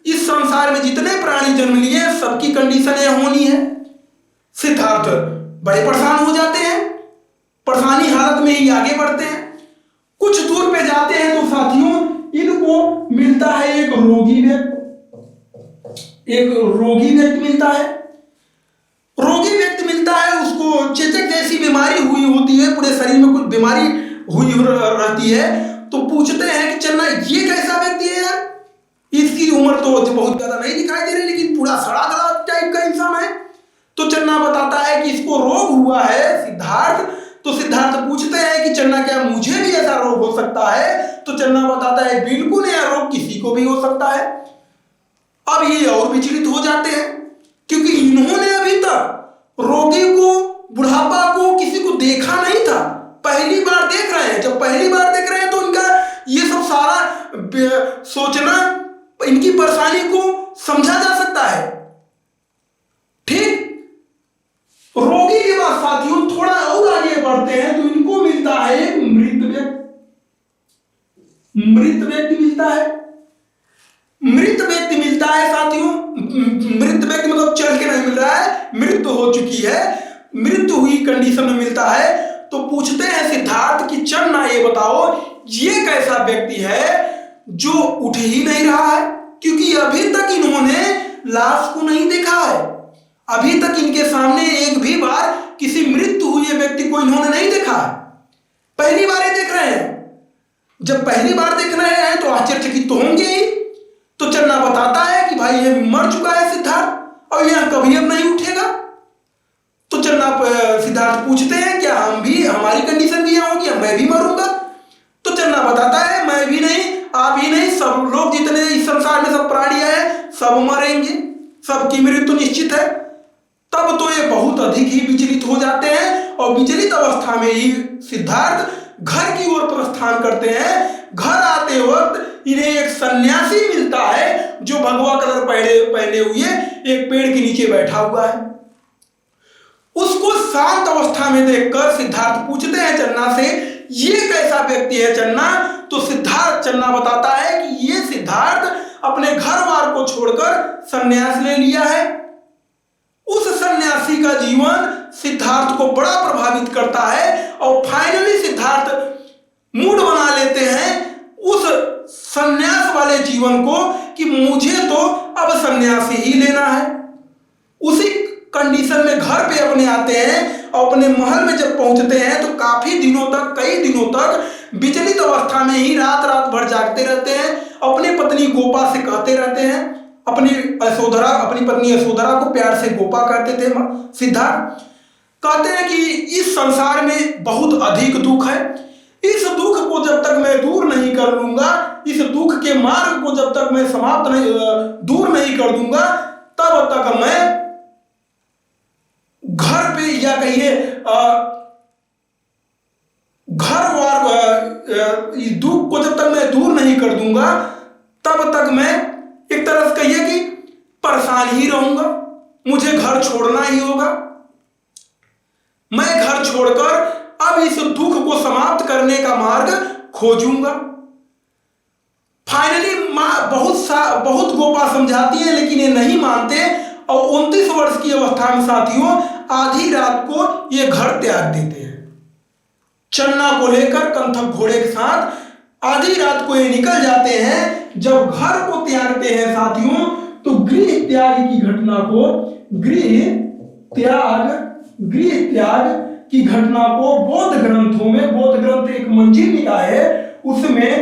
इस संसार में जितने प्राणी जन्म लिए सबकी कंडीशन यह होनी है। सिद्धार्थ बड़े परेशान हो जाते हैं, परेशानी हालत में ही आगे बढ़ते हैं। कुछ दूर पे जाते हैं तो साथियों इनको मिलता है एक रोगी व्यक्ति मिलता है। रोगी व्यक्ति मिलता है, उसको चेचक जैसी बीमारी हुई होती है, पूरे शरीर में कुछ बीमारी हुई रहती है। तो पूछते हैं कि चन्ना ये कैसा व्यक्ति है यार, इसकी उम्र तो बहुत ज्यादा नहीं दिखाई दे रही, लेकिन पूरा सड़ा गला टाइप का इंसान है। तो चन्ना बताता है कि इसको रोग हुआ है सिद्धार्थ। तो सिद्धार्थ पूछते हैं कि चन्ना क्या मुझे भी ऐसा रोग हो सकता है? तो चन्ना बताता है बिल्कुल यह रोग किसी को भी हो सकता है। अब ये और विचलित हो जाते हैं, क्योंकि इन्होंने अभी तक रोगी को, बुढ़ापा को, किसी को देखा नहीं था, पहली बार देख रहे हैं। जब पहली बार देख रहे हैं तो इनका ये सब सारा सोचना, इनकी परेशानी को समझा जा सकता है, ठीक। रोगी के बाद साथियों थोड़ा और आगे बढ़ते हैं तो इनको मिलता है एक मृत व्यक्ति मिलता है। मृत व्यक्ति मिलता है साथियों, मृत व्यक्ति मतलब चल के नहीं मिल रहा है, मृत्यु हो चुकी है, मृत्यु हुई कंडीशन में मिलता है। तो पूछते हैं सिद्धार्थ कि चन्ना ये बताओ ये कैसा व्यक्ति है जो उठ ही नहीं रहा है, क्योंकि अभी तक इन्होंने लाश को नहीं देखा है। अभी तक इनके सामने एक भी बार किसी मृत्यु हुए व्यक्ति को इन्होंने नहीं देखा है, पहली बार ही देख रहे हैं। जब पहली बार देख रहे हैं तो आश्चर्यचकित तो होंगे ही। तो चन्ना बताता है भाई ये मर चुका है सिद्धार्थ और यह कभी अब नहीं उठेगा। तो सिद्धार्थ पूछते हैं क्या हम भी, हमारी कंडीशन भी यहाँ होगी, मैं भी मरूंगा? तो चन्ना बताता है मैं भी नहीं, आप ही नहीं, सब लोग जितने इस संसार में सब प्राणी हैं सब मरेंगे, सबकी मृत्यु निश्चित है। तब तो ये बहुत अधिक ही विचलित हो जाते हैं और विचलित अवस्था में ही सिद्धार्थ घर की ओर प्रस्थान करते हैं। घर आते वक्त इन्हें एक सन्यासी मिलता है जो भगवा कलर पहने हुए एक पेड़ के नीचे बैठा हुआ है। उसको शांत अवस्था में देखकर सिद्धार्थ पूछते हैं चन्ना से, ये कैसा व्यक्ति है चन्ना? तो चन्ना बताता है कि ये सिद्धार्थ अपने घर बार को छोड़कर सन्यास ले लिया है। उस सन्यासी का जीवन सिद्धार्थ को बड़ा प्रभावित करता है और फाइनली सिद्धार्थ मूड बना लेते हैं उस सन्यास वाले जीवन को कि मुझे तो अब सन्यास ही लेना है। उसी कंडीशन में घर पे अपने आते हैं और अपने महल में जब पहुंचते हैं तो काफी दिनों तक, कई दिनों तक विचलित अवस्था में ही रात रात भर जागते रहते हैं। अपनी पत्नी गोपा से कहते रहते हैं, अपनी पत्नी यशोधरा को प्यार से गोपा कहते थे सिद्धार्थ। कहते हैं कि इस संसार में बहुत अधिक दुख है, इस दुख को जब तक मैं दूर नहीं कर लूंगा, इस दुख के मार्ग को जब तक मैं दूर नहीं कर दूंगा, तब तक मैं घर पे या कहिए इस दुख को जब तक मैं दूर नहीं कर दूंगा तब तक मैं एक तरह से कहिए कि परेशान ही रहूंगा, मुझे घर छोड़ना ही होगा। मैं घर छोड़कर अब इस दुख को समाप्त करने का मार्ग खोजूंगा। फाइनली मां बहुत गोपा समझाती है लेकिन ये नहीं मानते और 29 वर्ष की अवस्था में साथियों आधी रात को ये घर त्याग देते हैं। चन्ना को लेकर कंथक घोड़े के साथ आधी रात को ये निकल जाते हैं। जब घर को त्यागते हैं साथियों तो गृह त्याग की घटना को बौद्ध ग्रंथों में, बौद्ध ग्रंथ एक मंजिल निकाय है उसमें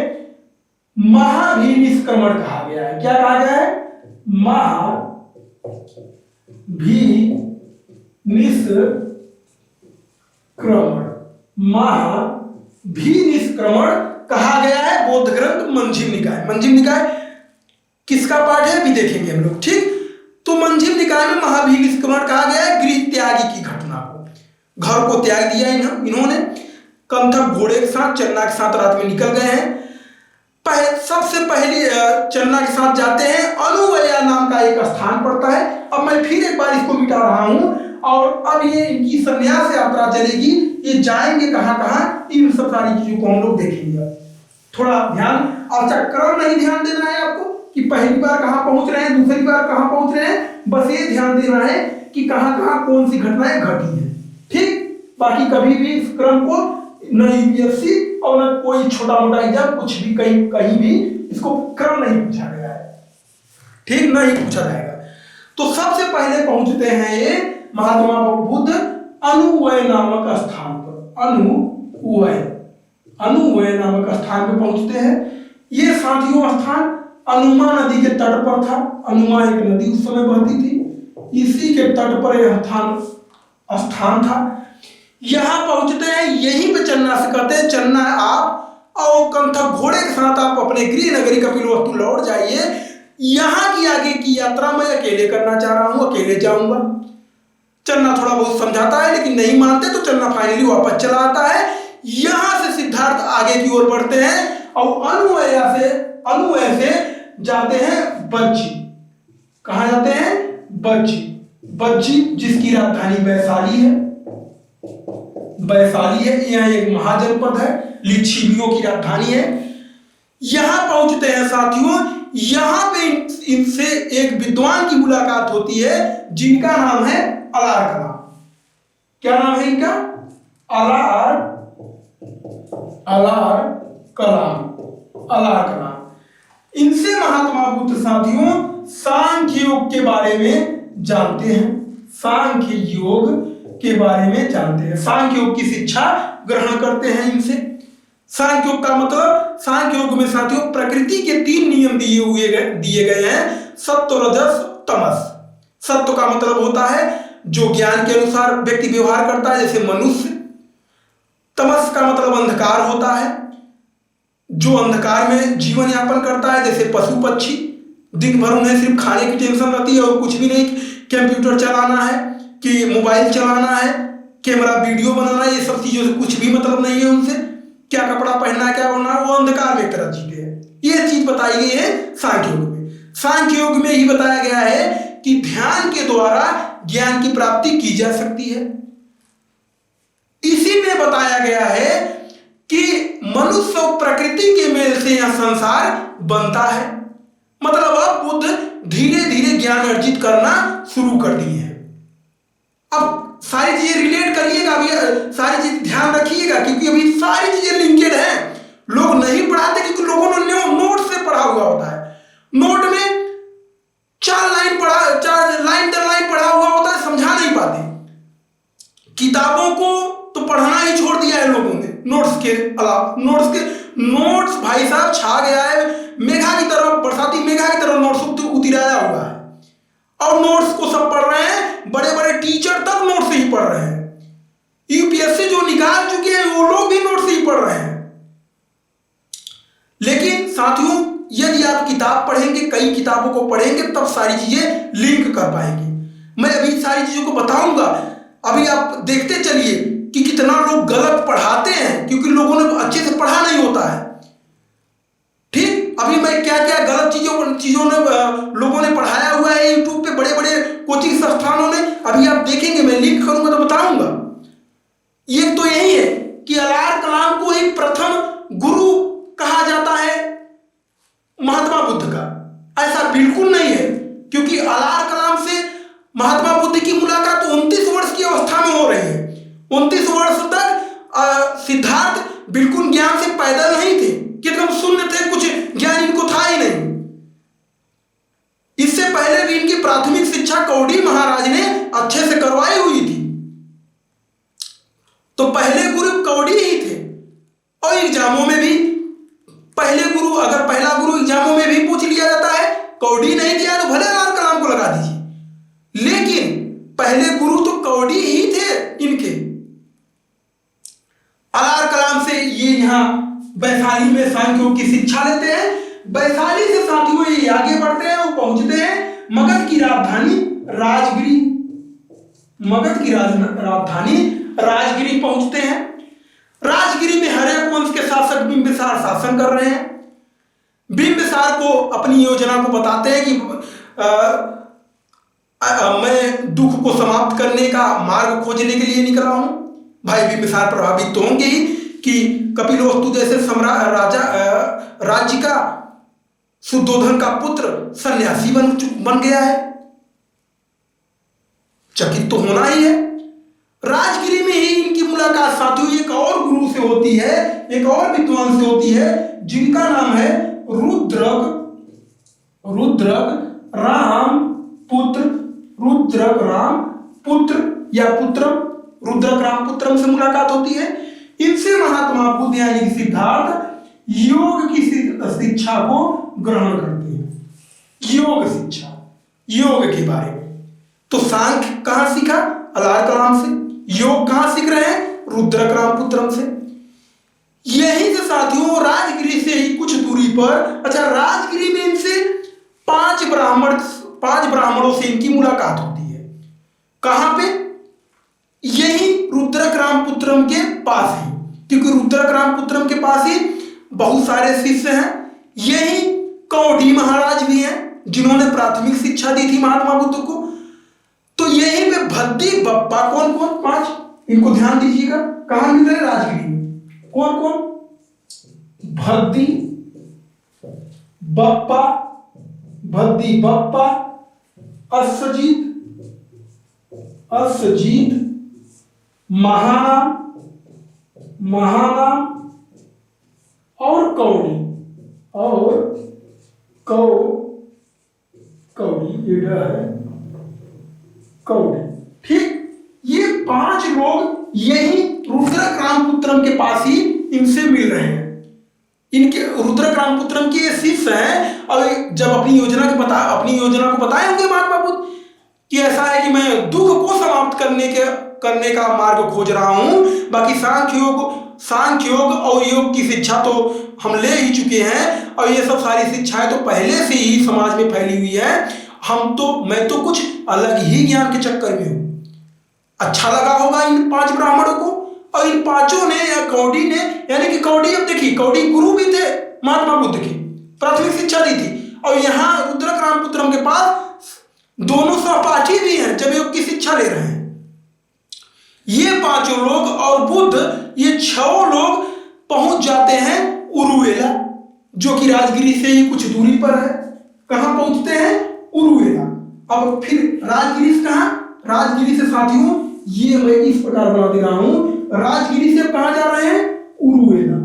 महाभिनिष्क्रमण कहा गया है। क्या कहा गया है? महाभिनिष्क्रमण कहा गया है बौद्ध ग्रंथ मंजिल निकाय। मंजिल निकाय किसका पाठ है अभी देखेंगे हम लोग, ठीक। तो मंजिल निकाय में महाभिनिष्क्रमण कहा गया है गृह त्यागी की घटना को। घर को त्याग दिया इन्होंने, कंथक घोड़े के साथ चन्ना के साथ रात में निकल गए हैं। सबसे पहले चन्ना के साथ जाते हैं, अनुवया नाम का एक स्थान पड़ता है। अब मैं फिर एक बार इसको मिटा रहा हूं और अब ये इनकी संन्यास यात्रा चलेगी। ये जाएंगे कहां कहां, इन सब सारी चीजों को हम लोग देखेंगे। थोड़ा ध्यान, अच्छा क्रम नहीं ध्यान देना है आपको कि पहली बार कहां पहुंच रहे हैं, दूसरी बार कहां पहुंच रहे हैं, बस ये ध्यान देना है कि कहां कहां कौन सी घटनाएं घटी है, ठीक। बाकी कभी भी इस क्रम को न यूपीएससी और न कोई छोटा मोटा एग्जाम कुछ भी कहीं भी इसको क्रम नहीं पूछा गया है, ठीक, नहीं पूछा जाएगा। तो सबसे पहले पहुंचते हैं ये महात्मा बुद्ध अनुवय नामक स्थान पर। अनुवय नामक स्थान पर पहुंचते हैं। ये साथियों स्थान अनुमा नदी के तट पर था। अनुमा एक नदी उस समय बहती थी, इसी के तट पर यह स्थान था। यहां पहुंचते हैं, यहीं पे चन्ना से कहते हैं चन्ना आप और कंथक घोड़े के साथ आप अपने गृह नगरी कपिलवस्तु लौट जाइए। यहां की आगे की यात्रा मैं अकेले करना चाह रहा हूं, अकेले जाऊंगा। चन्ना थोड़ा बहुत समझाता है लेकिन नहीं मानते, तो चन्ना फाइनली वापस चला आता है। यहां से सिद्धार्थ आगे की ओर बढ़ते हैं और अनुवय से जाते हैं बज्जी। कहां जाते हैं? बज्जी जिसकी राजधानी वैशाली है। यह एक महाजनपद है, लिच्छवियों की राजधानी है। यहां पहुंचते हैं साथियों, यहां पे इनसे एक विद्वान की मुलाकात होती है जिनका नाम है अलार कलाम। क्या नाम है इनका? अलार कलाम। इनसे महात्मा बुद्ध साथियों सांख्य योग के बारे में जानते हैं। सांख्य योग की शिक्षा ग्रहण करते हैं इनसे। सांख्य योग का मतलब, सांख्य योग में साथियों प्रकृति के 3 नियम दिए गए हैं। सत्व, रजस, तमस। सत्व का मतलब होता है जो ज्ञान के अनुसार व्यक्ति व्यवहार करता है, जैसे मनुष्य। तमस का मतलब अंधकार होता है, जो अंधकार में जीवन यापन करता है, जैसे पशु पक्षी। दिन भर उन्हें सिर्फ खाने की टेंशन रहती है और कुछ भी नहीं, कंप्यूटर चलाना है कि मोबाइल चलाना है, कैमरा वीडियो बनाना है, ये सब चीजों से कुछ भी मतलब नहीं है उनसे। क्या कपड़ा पहनना है, क्या बनना है, वो अंधकार में एक तरह जीते हैं। ये चीज बताई गई है सांख्य योग में। सांख्य योग में ही बताया गया है कि ध्यान के द्वारा ज्ञान की प्राप्ति की जा सकती है। इसी में बताया गया है कि मनुष्य और प्रकृति के मेल से यह संसार बनता है। मतलब अब बुद्ध धीरे धीरे ज्ञान अर्जित करना शुरू कर दिए हैं। अब सारी चीजें रिलेट करिएगा, अभी सारी चीज ध्यान रखिएगा, क्योंकि अभी सारी चीजें लिंकेड हैं। लोग नहीं पढ़ाते क्योंकि लोगों ने नोट से पढ़ा हुआ होता है। नोट में 4 लाइन दर लाइन पढ़ा हुआ होता है, समझा नहीं पाते। किताबों को तो पढ़ना ही छोड़ दिया है लोगों ने, नोट्स के अलावा। नोट्स भाई साहब छा गया है, मेघा की तरह, बरसाती मेघा की तरह नोट्स उतराया हुआ है। और नोट्स को सब पढ़ रहे हैं, बड़े बड़े टीचर तक नोट्स ही पढ़ रहे हैं। यूपीएससी जो निकाल चुके हैं वो लोग भी नोट्स ही पढ़ रहे हैं। लेकिन साथियों, यदि आप किताब पढ़ेंगे, कई किताबों को पढ़ेंगे, तब सारी चीजें लिंक कर पाएंगे। मैं अभी सारी चीजों को बताऊंगा। अभी आप देखते चलिए कि कितना लोग गलत पढ़ाते हैं, क्योंकि लोगों ने अच्छे से पढ़ा नहीं होता है। ठीक, अभी मैं क्या क्या गलत चीजों ने लोगों ने पढ़ाया हुआ है यूट्यूब पे, बड़े बड़े कोचिंग संस्थानों ने। अभी आप देखेंगे, मैं लिंक करूंगा तो बताऊंगा। एक तो यही है कि अलार कलाम को एक प्रथम गुरु कहा जाता है महात्मा बुद्ध का। ऐसा बिल्कुल नहीं है, क्योंकि अलार कलाम से महात्मा बुद्ध की मुलाकात 29 वर्ष की अवस्था में हो रही है। 29 वर्ष तक सिद्धार्थ बिल्कुल ज्ञान से पैदा नहीं थे, कि एकदम शून्य थे, कुछ ज्ञान इनको था ही नहीं। इससे पहले भी इनकी प्राथमिक शिक्षा कौड़ी महाराज ने अच्छे से करवाई हुई थी। तो पहले गुरु कौड़ी ही थे। और एग्जामों में भी पहले गुरु, अगर पहला गुरु एग्जामों में भी पूछ लिया जाता है, कौड़ी नहीं दिया तो भले अलार कलाम को लगा दीजिए, लेकिन पहले गुरु तो कौड़ी ही थे इनके। अलार कलाम से ये यहाँ वैशाली में सांख्यों की शिक्षा लेते हैं। वैशाली से साथियों ये आगे बढ़ते हैं, वो पहुंचते हैं मगध की राजधानी राजगिरी। मगध की राजधानी राजगिरी पहुंचते हैं। राजगिरी में हर्यक वंश के शासक बिंबिसार शासन कर रहे हैं। बिंबिसार को अपनी योजना को बताते हैं कि मैं दुख को समाप्त करने का मार्ग खोजने के लिए निकला हूं। भाई बिंबिसार प्रभावित तो होंगे ही कि कपिलवस्तु जैसे राज्य का शुद्धोधन का पुत्र सन्यासी बन गया है, चकित तो होना ही है। राजगिरी में ही इनकी मुलाकात साथियों एक और गुरु से होती है, एक और विद्वान से होती है, जिनका नाम है रुद्रक राम पुत्र या पुत्रम, रुद्रक राम पुत्रम से मुलाकात होती है। इनसे महात्मा बुद्ध यानी कि सिद्धार्थ योग की शिक्षा को ग्रहण करते हैं। योग शिक्षा, योग के बारे में। तो सांख्य कहां सीखा? अलार कलाम से। योग कहां सीख रहे हैं? रुद्रक राम पुत्रम से। यहीं से साथियों राजगिरी से ही कुछ दूरी पर, अच्छा, राजगिरी में इनसे 5 ब्राह्मणों से इनकी मुलाकात होती है। कहां पे? यही रुद्रक रामपुत्रम के पास ही, क्योंकि रुद्रक रामपुत्रम के पास ही बहुत सारे शिष्य हैं। यही कौड़ी महाराज भी हैं जिन्होंने प्राथमिक शिक्षा दी थी महात्मा बुद्ध को। तो यहीं पे भद्दी बप्पा, कौन कौन? 5, इनको ध्यान दीजिएगा। कहां मिल रहे? राजगिरी में। कौन कौन? भद्दी बप्पा, असजीत, महानाम और कौड़ी, एडा है कौड़ी। ठीक, ये 5 लोग यही रुद्रक रामपुत्रम के पास ही इनसे मिल रहे हैं। इनके रुद्रक रामपुत्रम के ये शिष्य हैं। और जब अपनी योजना को बताए होंगे महात्मा बुद्ध कि ऐसा है कि मैं दुख को समाप्त करने का मार्ग खोज रहा हूं। बाकी सांख्य योग और योग की शिक्षा तो हम ले ही चुके हैं, और ये सब सारी शिक्षाएं तो पहले से ही समाज में फैली हुई है। मैं तो कुछ अलग ही ज्ञान के चक्कर में हूं। अच्छा लगा होगा इन 5 ब्राह्मणों को, और इन 5 ने या कौड़ी ने, यानी कि कौड़ी, अब देखिए कौड़ी गुरु भी थे महात्मा बुद्ध की, प्राथमिक शिक्षा दी थी, और यहाँ रुद्रक रामपुत्रम के पास दोनों सहपाठी भी हैं जब योग की शिक्षा ले रहे हैं। ये 5 लोग और बुद्ध, ये 6 लोग पहुंच जाते हैं उरुवेला, जो कि राजगिरी से ही कुछ दूरी पर है। कहां पहुंचते हैं? उरुवेला। अब फिर राजगिरी से कहां? राजगिरी से साथियों ये मैं इस प्रकार बना दे रहा हूं, राजगिरी से कहां जा रहे हैं? उरुवेला।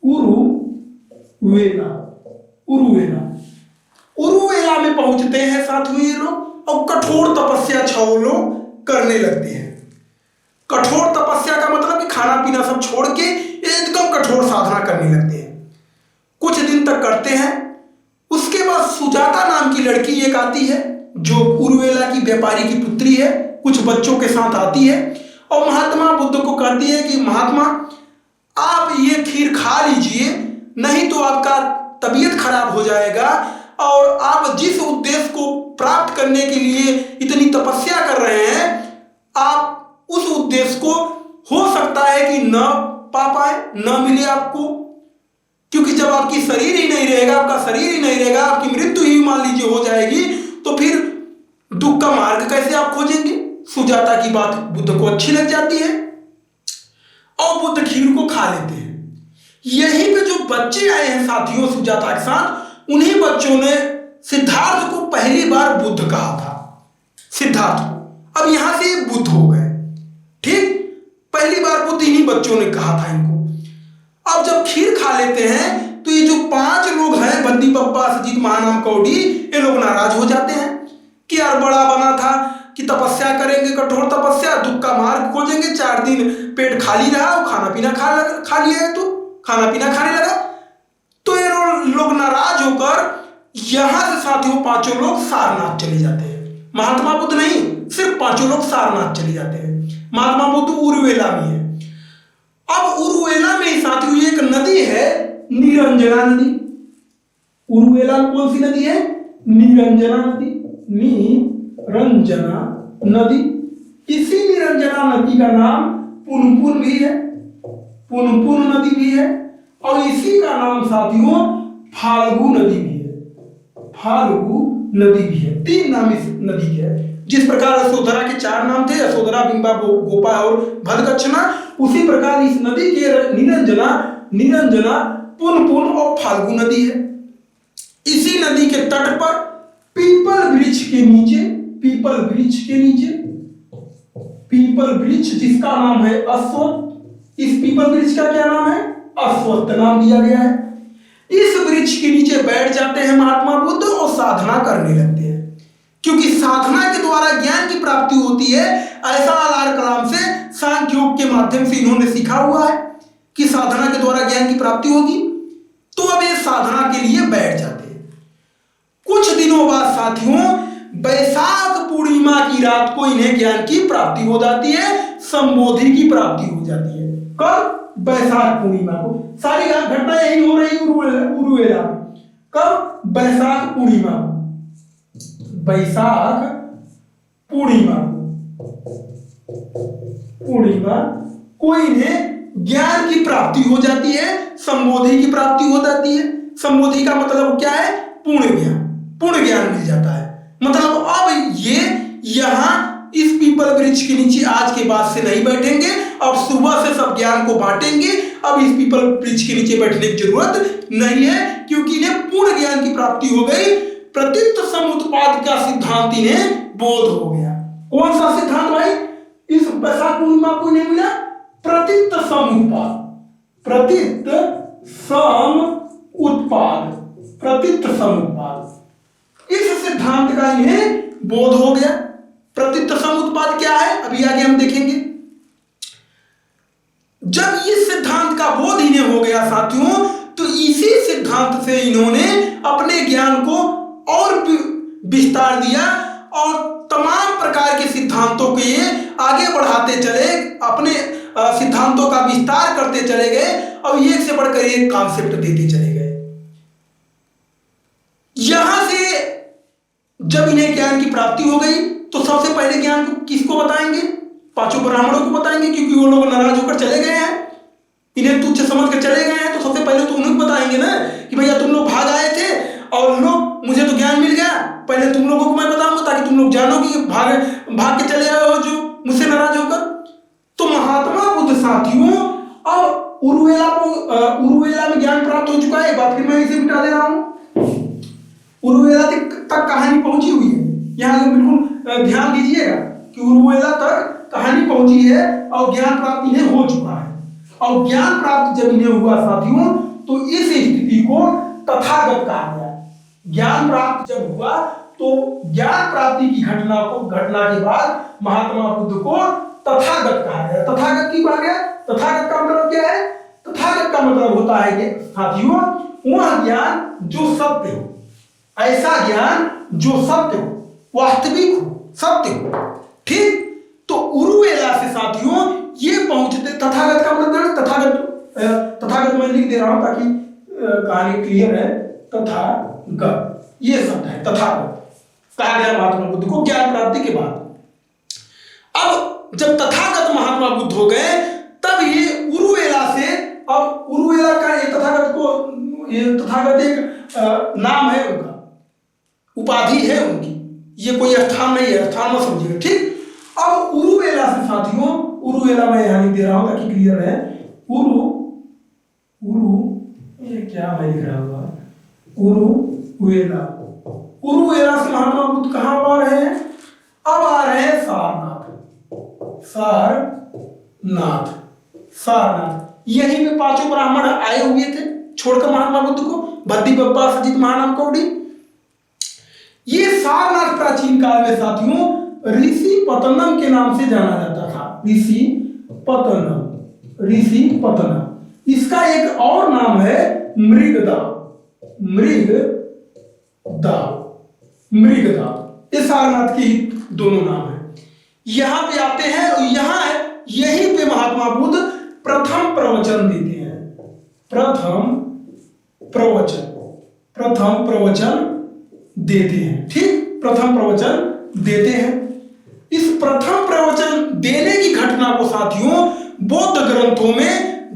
उरुवेला उरुवेला में पहुंचते हैं साथियों ये लोग, और कठोर तपस्या 6 लोग करने लगते हैं। कठोर तपस्या का मतलब कि खाना पीना सब छोड़ के एकदम कठोर साधना करने लगते हैं। कुछ दिन तक करते हैं। उसके बाद सुजाता नाम की लड़की एक आती है, जो उरुवेला की व्यापारी की पुत्री है, कुछ बच्चों के साथ आती है, और महात्मा बुद्ध को कहती है कि महात्मा आप ये खीर खा लीजिए, नहीं तो आपका तबीयत खराब हो जाएगा, और आप जिस उद्देश्य को प्राप्त करने के लिए इतनी तपस्या कर रहे हैं, आप उस उद्देश्य को हो सकता है कि न पा पाए, न मिले आपको, क्योंकि जब आपका शरीर ही नहीं रहेगा, आपकी मृत्यु ही मान लीजिए हो जाएगी, तो फिर दुख का मार्ग कैसे आप खोजेंगे? सुजाता की बात बुद्ध को अच्छी लग जाती है, और बुद्ध खीर को खा लेते हैं। यहीं पे जो बच्चे आए हैं साथियों सुजाता के साथ, उन्हीं बच्चों ने सिद्धार्थ को पहली बार बुद्ध कहा था। सिद्धार्थ को, अब यहां से बुद्ध हो गए, ठीक? पहली बार बुद्ध इन्हीं बच्चों ने कहा था इनको। अब जब खीर खा लेते हैं तो ये जो 5 लोग हैं, बंदी बप्पा, सजीक, महानाम, कौड़ी, ये लोग नाराज हो जाते हैं कि यार बड़ा बना था कि तपस्या करेंगे, कठोर तपस्या, दुख का मार्ग खोजेंगे, 4 दिन पेट खाली रहा और खाना पीना खा लिया है, तो खाना पीना खाने लगा। तो ये लोग नाराज होकर यहां से साथियों 5 लोग सारनाथ चले जाते हैं। महात्मा बुद्ध नहीं, सिर्फ 5 लोग सारनाथ चले जाते हैं। महात्मा बुद्ध उरुवेला में है। अब उरुवेला में साथियों एक नदी है, निरंजना नदी। उरुवेला में कौन सी नदी है? निरंजना नदी। निरंजना नदी। इसी निरंजना नदी का नाम पुनपुन भी है, पुनपुन नदी भी है, और इसी का नाम साथियों फाल्गु नदी भी है, फाल्गु नदी भी है। 3 नाम इस नदी के है। जिस प्रकार यशोधरा के 4 नाम थे, यशोधरा, बिंबा, गोपा और भद्रदक्षिणा, उसी प्रकार इस नदी के निरंजना, पुनपुन और फाल्गु नदी है। इसी नदी के तट पर पीपल वृक्ष के नीचे जिसका नाम है अश्वत्थ, इस पीपल वृक्ष का क्या नाम है? अश्वत्थ नाम दिया गया है। इस वृक्ष के नीचे बैठ जाते हैं महात्मा बुद्ध और साधना करने लगते हैं, क्योंकि साधना के द्वारा ज्ञान की प्राप्ति होती है। ऐसा अलार कलाम से सांख्य योग के माध्यम से इन्होंने सीखा हुआ है कि साधना के द्वारा ज्ञान की प्राप्ति होगी। तो अब ये साधना के लिए बैठ जाते हैं। कुछ दिनों बाद साथियों बैसाख पूर्णिमा की रात को इन्हें ज्ञान की प्राप्ति हो जाती है, संबोधि की प्राप्ति हो जाती है। कब? बैसाख पूर्णिमा को। सारी घटना यही हो रही उरुवेला में। कब? बैसाख पूर्णिमा को। बैसाख पूर्णिमा को इन्हें ज्ञान की प्राप्ति हो जाती है, संबोधि की प्राप्ति हो जाती है। संबोधि का मतलब क्या है? पूर्ण ज्ञान मिल जाता है। मतलब अब ये यहां इस पीपल वृक्ष के नीचे आज के बाद से नहीं बैठेंगे, अब सुबह से सब ज्ञान को बांटेंगे। अब इस पीपल वृक्ष के नीचे बैठने की जरूरत नहीं है, क्योंकि इन्हें पूर्ण ज्ञान की प्राप्ति हो गई। प्रतीत समुत्पाद का सिद्धांत इन्हें बोध हो गया। कौन सा सिद्धांत भाई? इस बैसाख पूर्णिमा को इन्हें मिला प्रतीत समुत्पाद। इस सिद्धांत का इन्हें बोध हो गया। प्रतीत समुत्पाद क्या है अभी आगे हम देखेंगे। जब इस सिद्धांत का बोध इन्हें हो गया साथियों, तो इसी सिद्धांत से इन्होंने अपने ज्ञान को और विस्तार दिया और तमाम प्रकार के सिद्धांतों को ये आगे बढ़ाते चले, अपने सिद्धांतों का विस्तार करते चले गए और एक से बढ़कर एक कॉन्सेप्ट देते चले गए। यहां से जब इन्हें ज्ञान की प्राप्ति हो गई तो सबसे पहले ज्ञान को किसको बताएंगे? पांचों ब्राह्मणों को बताएंगे, क्योंकि वो लोग नाराज होकर चले गए हैं, इन्हें तुच्छ समझ कर चले गए हैं। तो सबसे पहले तो उन्हें बताएंगे ना कि भैया तुम लोग भाग आए थे और लोग मुझे तो ज्ञान मिल गया, पहले तुम लोगों को मैं बताऊंगा ताकि तुम लोग जानो कि भाग के चले आए हो जो मुझसे नाराज होकर। तो महात्मा बुद्ध साथियों, अब उरुवेला में ज्ञान प्राप्त हो चुका है। एक बात फिर मैं इसे मिटा दे रहा हूं, उरुवेला तक कहानी पहुंची हुई है। यहां बिल्कुल ध्यान दीजिएगा कि उरुवेला तक कहानी पहुंची है और ज्ञान प्राप्त इन्हें हो चुका है। और ज्ञान प्राप्त जब इन्हें हुआ साथियों, तो इस स्थिति को तथागत कहा गया। ज्ञान प्राप्त जब हुआ तो ज्ञान प्राप्ति की घटना के बाद महात्मा बुद्ध को तथागत कहा गया। तथागत की कहा गया? तथागत का मतलब क्या है? तथागत का मतलब होता है कि साथियों, वह ज्ञान जो सत्य हो, ऐसा ज्ञान जो सत्य हो, वास्तविक हो, सत्य हो। ठीक, तो उरुवेला से साथियों ये पहुंचते, तथागत का मतलब तथागत मैं लिख दे रहा हूं ताकि कहानी क्लियर है। तथागत ये शब्द है, तथागत कहा गया महात्मा बुद्ध को ज्ञान प्राप्ति के बाद। अब जब तथागत महात्मा बुद्ध हो गए तब ये उरुवेला से, अब उरुवेला का ये तथागत एक नाम है उनका, उपाधि है उनकी, ये कोई स्थान नहीं है, स्थान मत समझिएगा। ठीक, अब उरुवेला से साथियों, उरुवेला मैं यहां लिख दे रहा हूं ताकि क्लियर है। ये क्या मैं लिख रहा हूं? उरुवेला से महात्मा बुद्ध कहां आ रहे हैं? अब आ रहे हैं सारनाथ। यहीं पे पांचों ब्राह्मण आए हुए थे छोड़कर महात्मा बुद्ध को, भद्दी बप्पा सजित महानाम कौड़ी। ये सारनाथ प्राचीन काल में साथियों ऋषि पतनम के नाम से जाना जाता था। ऋषि पतनम। इसका एक और नाम है मृगदाव। ये सारनाथ के दोनों नाम है। यहां पे आते हैं और यहीं पे महात्मा बुद्ध प्रथम प्रवचन देते हैं। प्रथम प्रवचन देते हैं। ठीक, प्रथम प्रवचन देते हैं। इस प्रथम प्रवचन देने की घटना को साथियों बौद्ध ग्रंथों में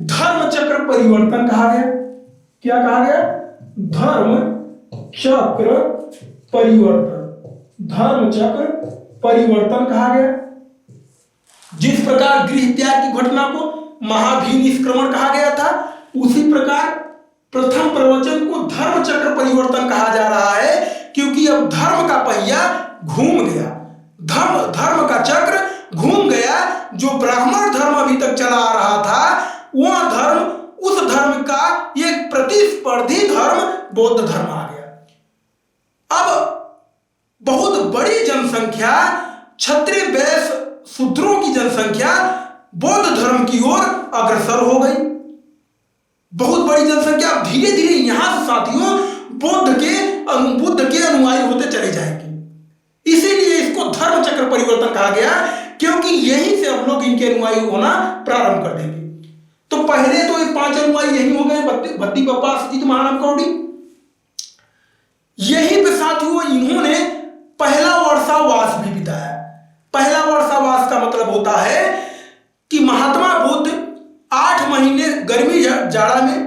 धर्म चक्र परिवर्तन कहा गया। क्या कहा गया? धर्म चक्र परिवर्तन कहा गया। जिस प्रकार गृह त्याग की घटना को महाभी निष्क्रमण कहा गया था, उसी प्रकार प्रथम प्रवचन को धर्म चक्र परिवर्तन कहा जा रहा है, क्योंकि अब धर्म का पहिया घूम गया, धर्म का चक्र घूम गया। जो ब्राह्मण धर्म अभी तक चला आ रहा था, वह धर्म, उस धर्म का एक प्रतिस्पर्धी धर्म बौद्ध धर्म आ गया। अब बहुत बड़ी जनसंख्या, क्षत्रिय वैश्य शूद्रों की जनसंख्या बौद्ध धर्म की ओर अग्रसर हो गई। बहुत बड़ी जनसंख्या धीरे धीरे यहां से साथियों बुद्ध के अनुयायी होते चले जाएंगे। इसीलिए इसको धर्म चक्र परिवर्तन कहा गया, क्योंकि यहीं से हम लोग इनके अनुयायी होना प्रारंभ कर देंगे। तो पहले तो ये पांच अनुयायी यही हो गए, भद्दी बप्पा सजित महानाम कौड़ी। यहीं पे साथियों इन्होंने पहला वर्षावास भी बिताया। पहला वर्षावास का मतलब होता है कि महात्मा बुद्ध 8 महीने गर्मी जाड़ा में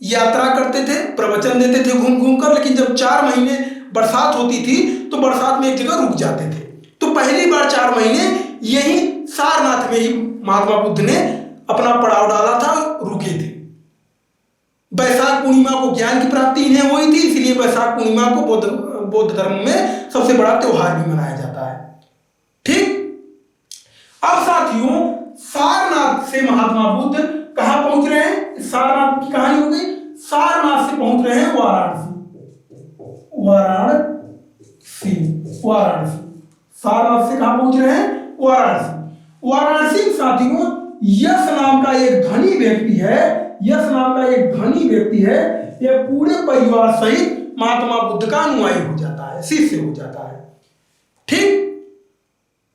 यात्रा करते थे, प्रवचन देते थे घूम घूम कर, लेकिन जब 4 महीने बरसात होती थी तो बरसात में एक जगह रुक जाते थे। तो पहली बार 4 महीने यही सारनाथ में ही महात्मा बुद्ध ने अपना पड़ाव डाला था, रुके थे। बैसाख पूर्णिमा को ज्ञान की प्राप्ति इन्हें हुई थी, इसलिए बैसाख पूर्णिमा को बौद्ध धर्म में सबसे बड़ा त्योहार भी मनाया जाता है। ठीक, अब साथियों सारनाथ से महात्मा बुद्ध कहां पहुंच रहे हैं? सारनाथ की कहानी हो गई। सारनाथ से पहुंच रहे हैं वाराणसी। सारनाथ से कहां पहुंच रहे हैं? वाराणसी साथियों यश नाम का एक धनी व्यक्ति है। यह पूरे परिवार सहित महात्मा बुद्ध का अनुयायी हो जाता है, शिष्य हो जाता है। ठीक,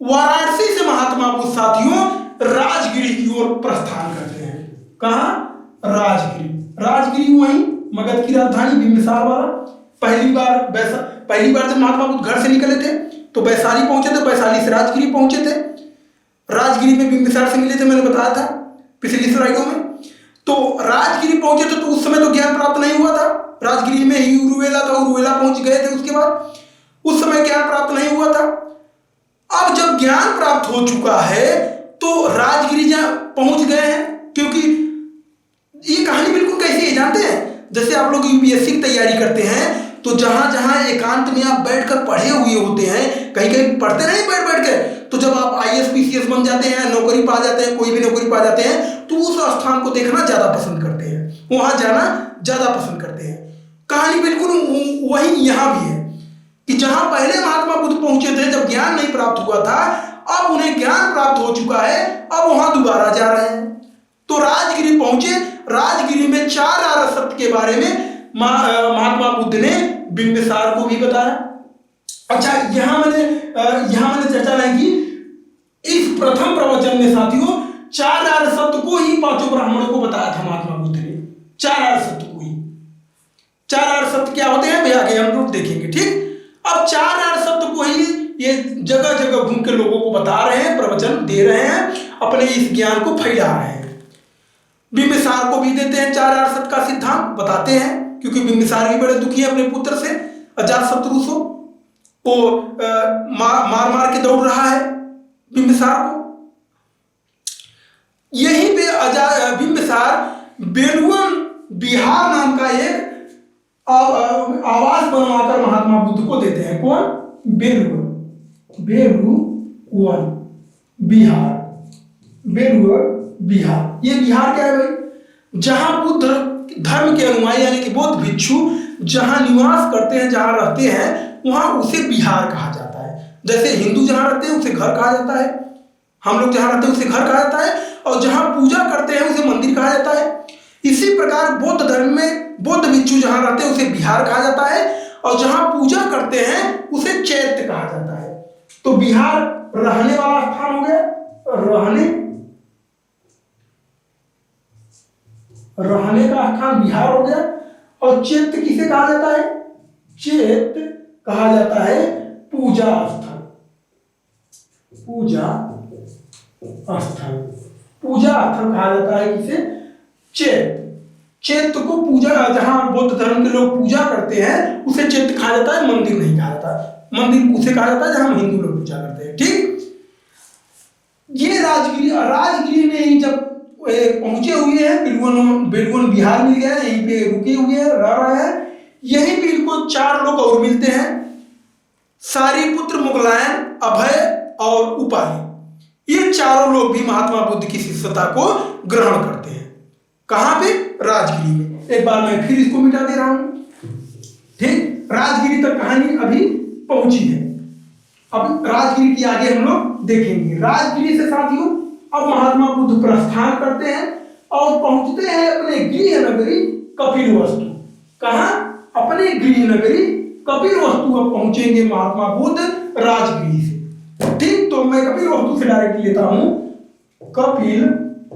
वाराणसी से महात्मा बुद्ध साथियों राजगिरी की ओर प्रस्थान करते हैं। कहां? राजगिरी। राजगिरी वहीं मगध की राजधानी बिंबिसार वाला। पहली बार जब महात्मा बुद्ध घर से निकले थे तो वैशाली पहुंचे थे, वैशाली से राजगिरी पहुंचे थे। राजगिरी में बिंबिसार से मिले थे, मैंने बताया था पिछली स्लाइडों में। तो राजगिरी पहुंचे थे तो उस समय तो ज्ञान प्राप्त नहीं हुआ था, राजगिरी में ही उरुवेला था, उरुवेला पहुंच गए थे। उसके बाद उस समय ज्ञान प्राप्त नहीं हुआ था। अब जब ज्ञान प्राप्त हो चुका है तो राजगिरी जहां पहुंच गए हैं, क्योंकि ये कहानी बिल्कुल कैसी है जानते हैं? जैसे आप लोग यूपीएससी की तैयारी करते हैं तो जहां जहां एकांत में आप बैठकर पढ़े हुए होते हैं, कहीं कहीं पढ़ते नहीं बैठ के, तो जब आप आईएएस पीसीएस बन जाते हैं, नौकरी पा जाते हैं, कोई भी नौकरी पा जाते हैं, तो उस स्थान को देखना ज्यादा पसंद करते हैं, वहां जाना ज्यादा पसंद करते हैं। कहानी बिल्कुल वही यहां भी है कि जहां पहले महात्मा बुद्ध पहुंचे थे जब ज्ञान नहीं प्राप्त हुआ था, अब उन्हें ज्ञान प्राप्त हो चुका है, अब वहां दोबारा जा रहे हैं। तो राजगिरी पहुंचे। राजगिरी में 4 आर्य सत्य के बारे में महात्मा बुद्ध ने बिंबिसार को भी बताया। अच्छा, यहां मैंने चर्चा नहीं की। इस प्रथम प्रवचन में साथियों 4 आर्य सत्य को ही 5 ब्राह्मणों को बताया था महात्मा बुद्ध ने। 4 आर्य सत्य को ही। 4 आर्य सत्य क्या होते हैं भैया, आगे हम लोग देखेंगे। ठीक, अब 4 आर्य सत्य को ही ये जगह जगह घूम के लोगों को बता रहे हैं, प्रवचन दे रहे हैं, अपने इस ज्ञान को फैला रहे हैं। बिंबिसार को भी देते हैं 4 आर्य सत्य का सिद्धांत बताते हैं, क्योंकि बिंबिसार भी बड़े दुखी है अपने पुत्र से, अजातशत्रु को मार के दौड़ रहा है बिंबिसार को। यहीं पे बिंबिसार बेलुवन बिहार नाम का एक आवास बनवाकर महात्मा बुद्ध को देते हैं। कौन? बेलुवन बिहार। बेलुवन बिहार, ये बिहार क्या है भाई? जहां बुद्ध धर्म के अनुयायी यानी कि बौद्ध भिक्षु जहां निवास करते हैं, जहां रहते हैं, वहां उसे बिहार कहा जाता है। जैसे हिंदू जहां रहते हैं उसे घर कहा जाता है, हम लोग जहां रहते हैं उसे घर कहा जाता है, और जहां पूजा करते हैं उसे मंदिर कहा जाता है। इसी प्रकार बौद्ध धर्म में बौद्ध भिक्षु जहां रहते हैं उसे बिहार कहा जाता है, और जहां पूजा करते हैं उसे चैत्य कहा जाता है। तो बिहार रहने वाला स्थान हो गया, रहने का स्थान बिहार हो गया। और चैत्य किसे कहा जाता है? चैत्य कहा जाता है पूजा स्थल। पूजा स्थल कहा जाता है किसे? चैत्य। चैत्य को पूजा, जहां बौद्ध धर्म के लोग पूजा करते हैं उसे चैत्य कहा जाता है, मंदिर नहीं कहा जाता। मंदिर उसे कहा जाता है जहां हिंदू लोग पूजा करते हैं। ठीक, ये राजगिरी में ही जब पहुंचे हुए हैं, बेलुवन बिहार मिल गया, यहीं पे रुके हुए हैं, रह रहे हैं। यहीं पे इनको 4 लोग और मिलते हैं, सारिपुत्र, मुगलायन, अभय और उपाली। ये चारों लोग भी महात्मा बुद्ध की शिष्यता को ग्रहण करते हैं। कहां पे? राजगिरी में। एक बार मैं फिर इसको मिटा दे रहा हूं। ठीक, राजगिरी तक कहानी अभी पहुंची है। अब राजगिरी की आगे हम लोग देखेंगे। राजगिरी से साथियों अब महात्मा बुद्ध प्रस्थान करते हैं और पहुंचते हैं अपने गृह नगरी कपिलवस्तु। कहां? अपने गृह नगरी कपिलवस्तु अब पहुंचेंगे महात्मा बुद्ध राजगिरी से। ठीक, तो मैं कपिलवस्तु से डायरेक्ट लेता हूं कपिलवस्तु।